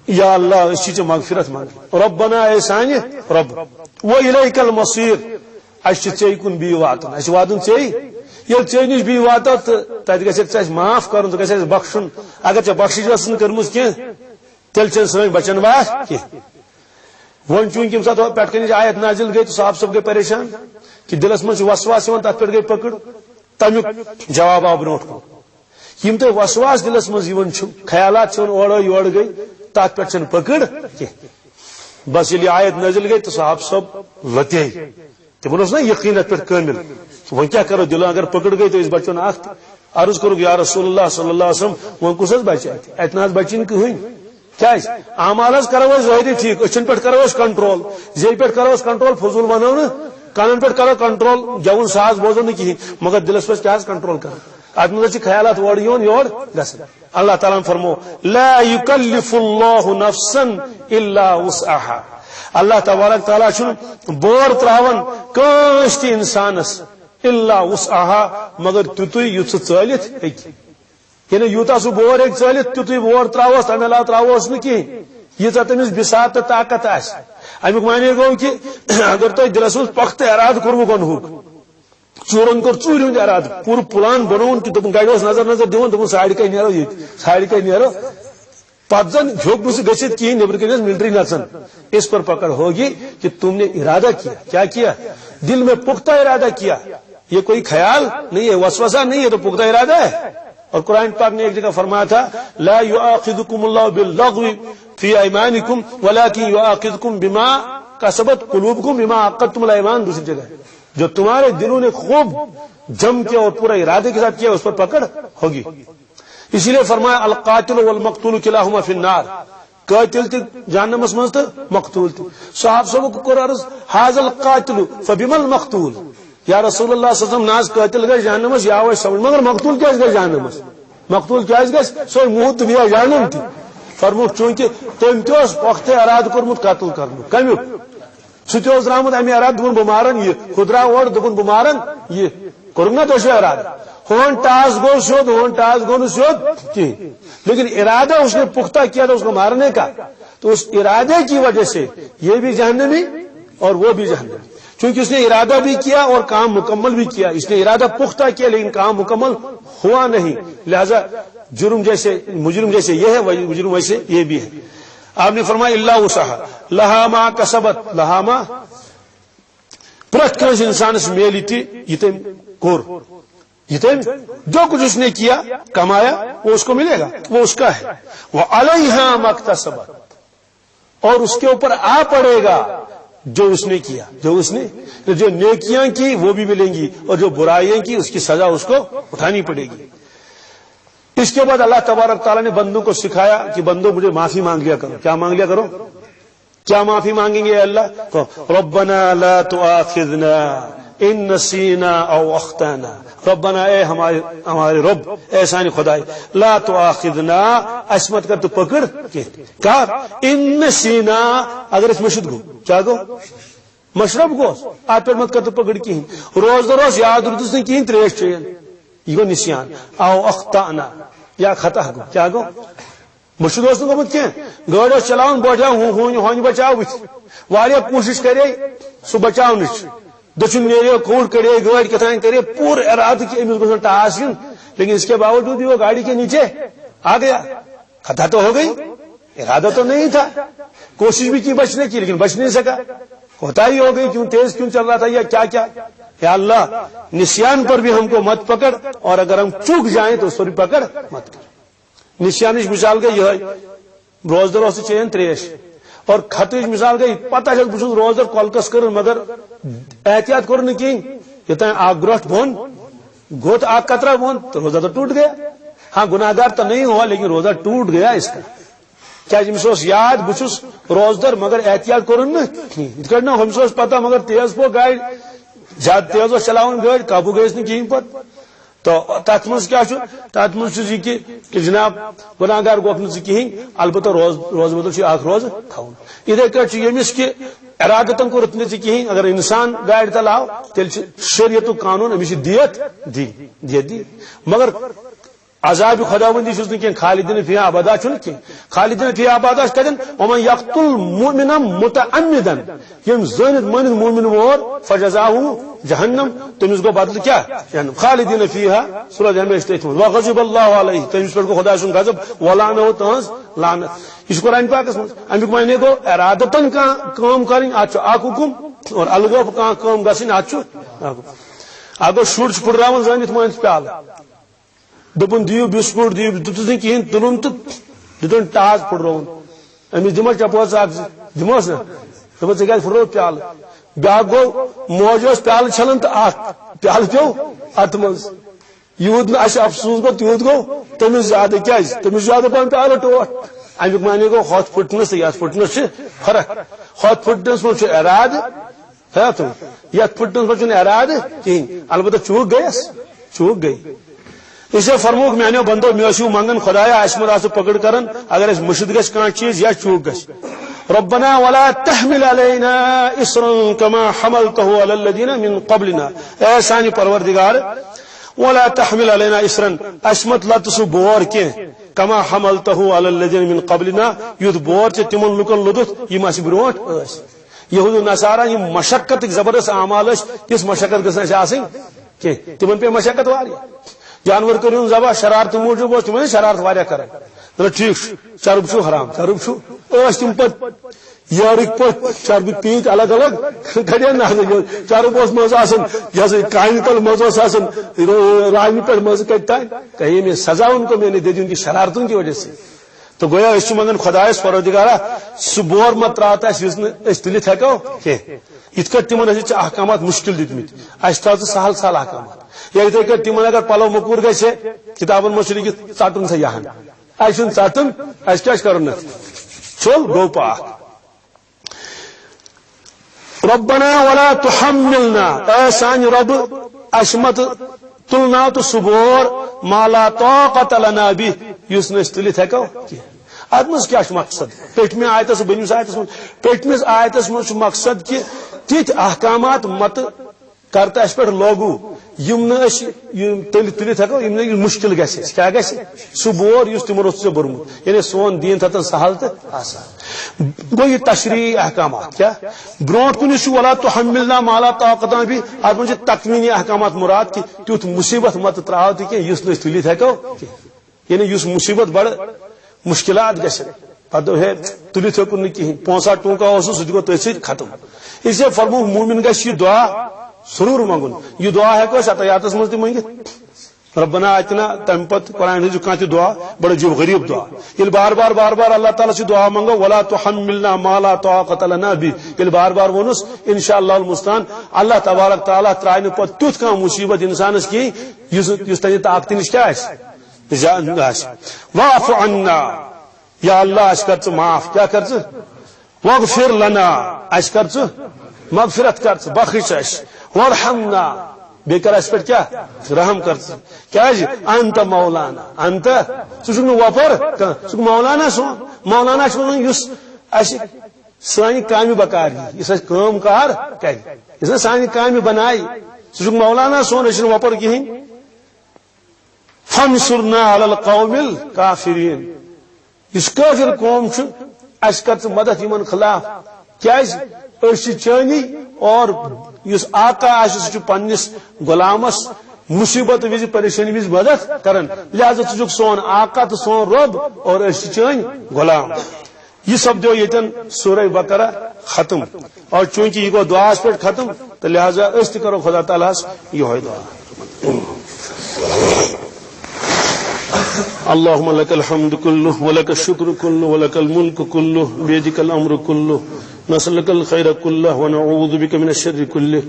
یا اللہ اس چیز مغفرت مانگ، ربنا اے سانہ رب والیک المصیر، اس ے کن بی واتن، اس واتن ے یل ے نش بی واتو تو تت گھس معاف کرن تو گھس بخشن، اگر ے بخشش ٲسن کٔرمٕژ کینٛہہ تیل چھ سٲنۍ بچن بات کینٛہہ۔ وۄنۍ چونکہ ییٚمہِ ساتہٕ پٮ۪ٹھ کَنِچ آیت نازل گئی تو صاحب صاحب گئی پریشان کہ دلس منٛز چھُ وسواس یِوان، تتھ پٮ۪ٹھ گئی پکڑ، تمیُک جواب آو برونٛٹھ کُن۔ یم تۄہہِ وسواس دلس منٛز یِوان چھُ، خیالات چھِ اورٕ یورٕ گئی، تتھ پٮ۪ٹھ چھنہٕ پکڑ کینٛہہ۔ بس ییٚلہِ آیت نازل گئی تو صاحب صاحب لتے، تمن اوس نا یقین ات پہ کامل، وۄنۍ کیا کرو دل اگر پکڑ گئی تو اس بچو نا اخ عرض کرو یا رسول اللہ صلی اللہ علیہ وسلم وۄنۍ کُس حظ بچہ اتہ نا بچن کٕہٕنۍ، کیا اعمال حظ کرو ظٲہری ٹھیک، أچھن پہ کرو کنٹرول، زیٚیہِ پہ کرو کنٹرول، فضول ونو نا، کانن پہ کرو کنٹرول، گیوُن ساز بوزو نا کہین، مگر دلس پہ کیا کنٹرول کرو، ات منٛز خیالات اور یور گژھان۔ اللہ تعالیٰ فرمو لا یکلف اللہ نفسا الا وسعها. اللہ تبارک تعالیٰ چھن بور تراون کانس تہ انسانس الا وسعها مگر تیُتُے یُتھ سہ ژٲلِتھ ہیٚکہِ. یعنی یوٗتاہ سُہ بور ہیٚکہِ ژٲلِتھ تیُتُے بور تراووس تمہِ علاوٕ تراووس نہٕ کِہیٖنۍ. ییٖژاہ تٔمِس بِساط تہٕ طاقت آسہِ. امیُک معنی گوٚو کہِ اگر تۄہہِ دِلس منٛز پختہٕ ارادٕ کوٚرمُت گۄنہُک ژوٗرن کوٚر ژوٗرِ ہُنٛد ارادٕ پوٗرٕ پلان بنووُن کہِ دوٚپُن گرِ اوس نظر دِوان دوٚپُن ساڑِ کَنہِ نیرو ییٚتہِ ساڑِ کَنہِ نیرو پتہٕ زن ہیوٚک نہٕ سُہ گٔژھِتھ کِہیٖنۍ نیبرٕ کَنہِ ٲس ملٹری نژان. اس پر پکڑ ہوگی کہ تم نے ارادہ کیا. کیا دل میں پختہ ارادہ کیا. یہ کوئی خیال نہیں ہے وسوسہ نہیں ہے تو پختہ ارادہ ہے. اور قرآن پاک نے ایک جگہ فرمایا تھا لا یؤاخذکم اللہ باللغو فی ایمانکم ولکن یؤاخذکم بما کسبت قلوبکم بما عقدتم الایمان. دوسری جگہ جو تمہارے دلوں نے خوب جم کے اور پورا ارادے کے ساتھ کیا اس پر پکڑ ہوگی. اسی لیے فرمایا القاتل والمقتول کلاہما فی النار. قاتل تہ جہنمس مز تو مقتول تہ. صحابہ صاحب کو عرض ھذا القاتل فبما المقتول. یا رسول اللہ صلی اللہ علیہ وسلم ناز قاتل گئے جہنمس یہ آو سمجھ مگر مقتول کیاز گئے جہنمس. مقتول کیاز گئے سو موت تو بیا جہنم تہ. فرموک چونکہ تم تہ پختہ ارادہ کورمت قتل کرنو کمیک سہ تہ درامت امہ ارادہ دپن بہ مارن یہ خدرا اور دپن بہ مارن یہ کورن نا تو ارادہ ہون ٹاس گو سیود ہون ٹاس گو نہ سیود کہیں لیکن ارادہ اس نے پختہ کیا تھا اس کو مارنے کا. تو اس ارادے کی وجہ سے یہ بھی جہنمی اور وہ بھی جہنمی چونکہ اس نے ارادہ بھی کیا اور کام مکمل بھی کیا. اس نے ارادہ پختہ کیا لیکن کام مکمل ہوا نہیں. لہذا جرم جیسے مجرم جیسے یہ ہے مجرم ویسے یہ بھی ہے. آپ نے فرمایا اللہ وسعها لها ما کسبت لها ما پرت کنس انسانس میلی تھی یہ تم کور یہ تم جو کچھ اس نے کیا کمایا وہ اس کو ملے گا وہ اس کا ہے. وعلیہا ما اکتسبت اور اس کے اوپر آ پڑے گا جو اس نے کیا. جو نیکیاں کی وہ بھی ملیں گی اور جو برائیاں کی اس کی سزا اس کو اٹھانی پڑے گی. اس کے بعد اللہ تبارک تعالیٰ نے بندوں کو سکھایا کہ بندوں مجھے معافی مانگ لیا کرو. کیا مانگ لیا کرو؟ کیا معافی مانگیں گے اللہ تو ربنا لا تؤاخذنا ان نسینا او اخطانا. ربنا اے ہمارے رب اے سانی خدائی لا تؤاخذنا اسمت کر تو پکڑ کے کہا ان نسینا اگر اس مشد گو کیا گو مشرب گو آپ پر مت کر تو پکڑ کی روز روز یاد رتس نہیں کی تریش چین یہ گو نسیان او اخطانا یا خطا گو کیا گو مشد اس گومت کی گاڑی چلاون بچا ہون بچاو واریاہ کوشش کرے سو بچاو نش دچن نیرے کوڑ کرے گاڑی کتان کرے پورا ارادہ کہ امس گھن ٹاس ین لیکن اس کے باوجود بھی وہ گاڑی کے نیچے آ گیا. خطا تو ہو گئی ارادہ تو نہیں تھا کوشش بھی کی بچنے کی لیکن بچ نہیں سکا. ہوتا ہی ہو گئی کیوں تیز کیوں چل رہا تھا یا کیا یا اللہ نسیان پر بھی ہم کو مت پکڑ اور اگر ہم چوک جائیں تو اس پر بھی پکڑ مت کر. نسیانش مثال گئی یہ روز روز چین تریش اور خطش مثال گئی پتہ چل بس روز کولکس کر مگر احتیاط کور نا کہیں یوتان اک گروٹ بون گوت اک قطرہ بون تو روزہ تو ٹوٹ گیا. ہاں گناہ گار تو نہیں ہوا لیکن روزہ ٹوٹ گیا اس کا. کیا امس یاد بس روزدر مگر احتیاط کور نا کہیں نا ہمس پتہ مگر تیز پو گاڑی زیادہ تیز چلاون گاڑی قابو گیس نا کہیں پت تو تت مز کیا تت مز کہ جناب گناہ گار گوک نا کہیں البتہ روز بدل اخ روز تھاون. اتھے پہ یمس کہ ارادتن کورت نا کہیں اگر انسان گاڑی تلاو تیل شریعت قانون امس دیت دی مگر عذاب خداوندی چھس نہ کہیں خالدین فیہا ابدا چھن کہیں خالدین فیہا ابدا کتن ومن یقتل مؤمنا متعمدا یم زنت من مومن وور فجزاؤه جہنم تمس کو بدل کیا جہنم خالدین فیہا سورہ جہنم استیت وغضب اللہ علیہ تمس پر کو خدا سن غضب ولعنہ تہذ لعنت. اس قرآن پاک امیک معنی گو ارادتن کام کریں اچھا اک حکم اور الگو کام گھن اچھا اگر شر پھٹراون زنت مان پیال دپن دیو بسکٹ دیو دتس نا کہیں تلن تو دتن ٹاس پھٹرون امس دما چپوس اک دموس نا دپن ژے کیازِ پھٹرو پیال بیاکھ گو موج پیال چھلن تو پیال پیو ات مز یوت نا اس افسوس گو تیوت گو تمس زیادہ کیازِ تمس زیادہ پہن پیال ٹوٹ. امیک معنی گو ہوت پھٹنس یت پھٹنس فرق ہوت پھٹنس من ارادہ یت پھٹنس من ارادہ کہیں البتہ چوک گئی. اسے فرموک میانو بندو میسو منگن خدایا اس مر آسو پکڑ کرن اگر اس مشد گھ کان چیز یا چوک گھ ربنا ولا تحمل علينا إصرا كما حملته على الذين من قبلنا اے سانی پروردگار ولا تحمل علينا إصرا اسمت لا تسو بور کی كما حملته على الذين من قبلنا يد بور تمن لکن لدت یم اس برونٹ اس یہود و نصارا یم مشقت زبردست اعمال اس کس مشقت گژھن آسن کہ تمن پہ مشقت واری جانور کرون ذبح شرارت موجوب تمن شرارت واریا کران ٹھیک چرب چھو حرام چرب چھو اس تم پت یارک پت چرب پیت الگ الگ گڑیا نہ چرب اس مز آسن جیسے کائن تل مز آسن راجمی پر مز کٹتا ہے کہیں میں سزا ان کو میں نے دے دی ان کی شرارتوں کی وجہ سے تو گویا اس منگن خدا اس پروردگارا سبور مت رہتا ہے اس تلت ہے کہ ات کٹ تمن احکامات مشکل دتمت اس تھا سہل سہل احکامات یا اتھے کٹ تمن اگر پلو مکور گژھے کتابن مشرک ژٹن سا یہاں ایسن ژٹن اس کیا کرن چل گو پاک ربنا ولا تحملنا اے سان رب اشمت تلنا تو سبور ما لا طاقت لنا به یس نستلت ہکو اتمس کیا مقصد پیٹم آیتس بنس آیتس پیٹمس آیتس مز مقصد کہ تیت احکامات مت کرتا اس پہ لوگو یم تلت ہکو یم مشکل گھس کیا گھس سہ بور اس تمو سے برمت یعنی سون دین تھتن سہل تو آسان گو یہ تشریعی احکامات کیا برونٹ کن ولا تحملنا ما لا طاقت بھی ات من تکوینی احکامات مراد کہ تیت مصیبت مت تراو تہ کہ اس تلت ہکو یعنی اس مصیبت بڑ مشکلات گھس پتہ ہے تلت ہکن نہ کہین پونسا ٹونکا اس سہ گو تھی سی ختم اسے فرمو مومن گھس یہ دعا ضرور منگن یہ دعا ہے کہ عطیاتس مز منگت ربنا آتنا تم پت قرآن ہز کھانا دعا بڑا عجیب غریب دعا یل بار بار بار بار اللہ تعالیٰ سے دعا منگو ولا تحملنا ما لا طاقت لنا به یل بار بار ونس انشاءاللہ المستعان اللہ تبارک تعالیٰ ترائن پت تیت کھانا مصیبت انسانس کی یس تنی طاقت نش کیا واعف عنا یا اللہ اس کر معاف کیا کر واغفر لنا اس کر مغفرت کر بخش اس ورحمنا بیکر اس پر کیا رحم کر کیا جی انت مولانا انت سن وفر سن مولانا سون مولانا سون یس اس سانی کامی بکاری اس کام کار کر اس سانی کامی بنائی سن مولانا سون اس وفر کہیں فانصرنا علی القوم الکافرین اس کافر قوم چھ اس کر مدد یمن خلاف کیا چانی اور اس آقا آس پنس غلامس مصیبت وز پریشانی وز مدد کرن لہذا ثک سون آقا تو سون رب اور چان غلام یہ سپدو یتن سورہ بقرہ ختم اور چونکہ یہ گو دعا پہ ختم تو لہذا اس کرو خدا تعالیٰ یہ دعا اللهم لك الحمد كله ولك الشكر كله ولك الملك كله بيدك الأمر كله نسألك الخير كله ونعوذ بك من الشر كله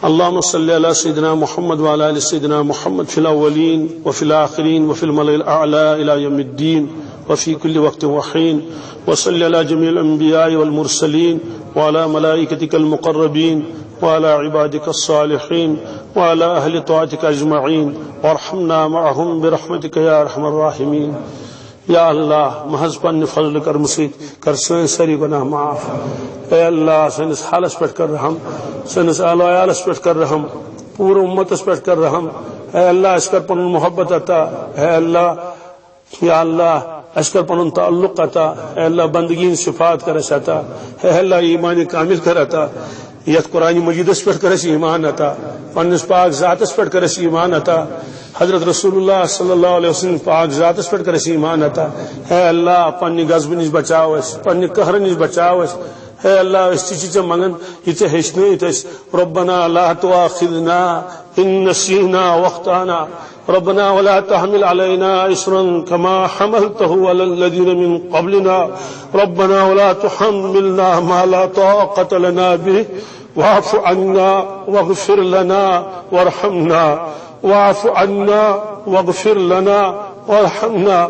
اللهم صل على سيدنا محمد وعلى آل سيدنا محمد في الأولين وفي الآخرين وفي الملأ الأعلى إلى يوم الدين وفي كل وقت وحين وصل على جميع الأنبياء والمرسلين وعلى ملائكتك المقربين وعلى عبادك الصالحين وعلى أهل طاعتك أجمعين وارحمنا معهم برحمتك يا أرحم الراحمين یا اللہ محض پن فضل کرم ست کر سن ساری گناہ معاف اے اللہ سنس حالس پہ کر رحم سنس اہل و عیالس پہ کر رحم پور امتس پہ کر رحم اے اللہ اس کر پن محبت عطا اے اللہ یا اللہ اس کر پن تعلق عطا اے اللہ بندگین صفات کر عطا اے اللہ ایمان کامل کر عطا یت قرآن مجیدس پہ کر ایمان عطا پنس پاک ذاتس پہ کر ایمان عطا حضرت رسول اللہ صلی اللہ علیہ وسلم پاک ذاتس پہ کر ایمان عطا اے اللہ پنہ غضب نش بچاو اس پنہ قہر نش بچاو اس اے اللہ اس چیز منگن یہ ہچنت اس ربنا لا تؤاخذنا ان نسينا واخطانا ربنا ولا تحمل علينا إصرا كما حملته على الذين من قبلنا ربنا ولا تحملنا ما لا طاقة لنا به واعف عنا واغفر لنا وارحمنا واعف عنا واغفر لنا وارحمنا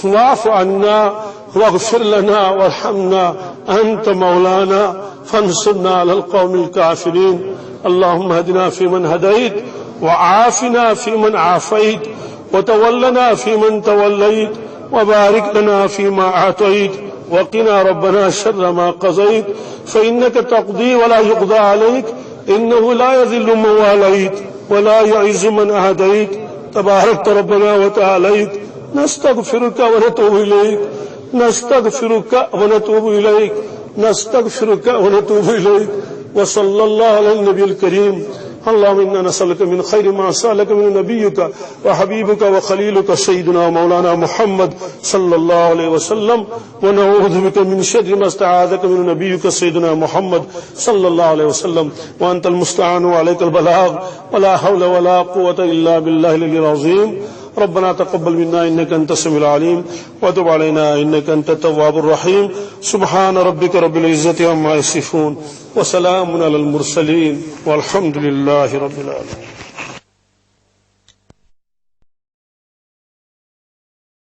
واعف عنا واغفر لنا وارحمنا أنت مولانا فانصرنا على القوم الكافرين اللهم اهدنا فيمن هديت وعافنا فيمن عافيت وتولنا فيمن توليت وبارك لنا فيما أعطيت وقنا ربنا شر ما قضيت فإنك تقضي ولا يقضى عليك إنه لا يذل من واليت ولا يعز من عاديت تباركت ربنا وتعاليت نستغفرك ونتوب إليك نستغفرك ونتوب إليك نستغفرك ونتوب إليك وصلى الله على النبي الكريم اللهم إنا نسألك من خير ما سألك من نبيك وحبيبك وخليلك سيدنا ومولانا محمد صلى الله عليه وسلم ونعوذ بك من شر ما استعاذك من نبيك سيدنا محمد صلى الله عليه وسلم وأنت المستعان وعليك البلاغ ولا حول ولا قوة إلا بالله العلي العظيم ربنا تقبل منا إنك أنت السميع العليم وتب علينا إنك أنت التواب الرحيم سبحان ربك رب العزة عما يصفون وسلام على المرسلين والحمد لله رب العالمين.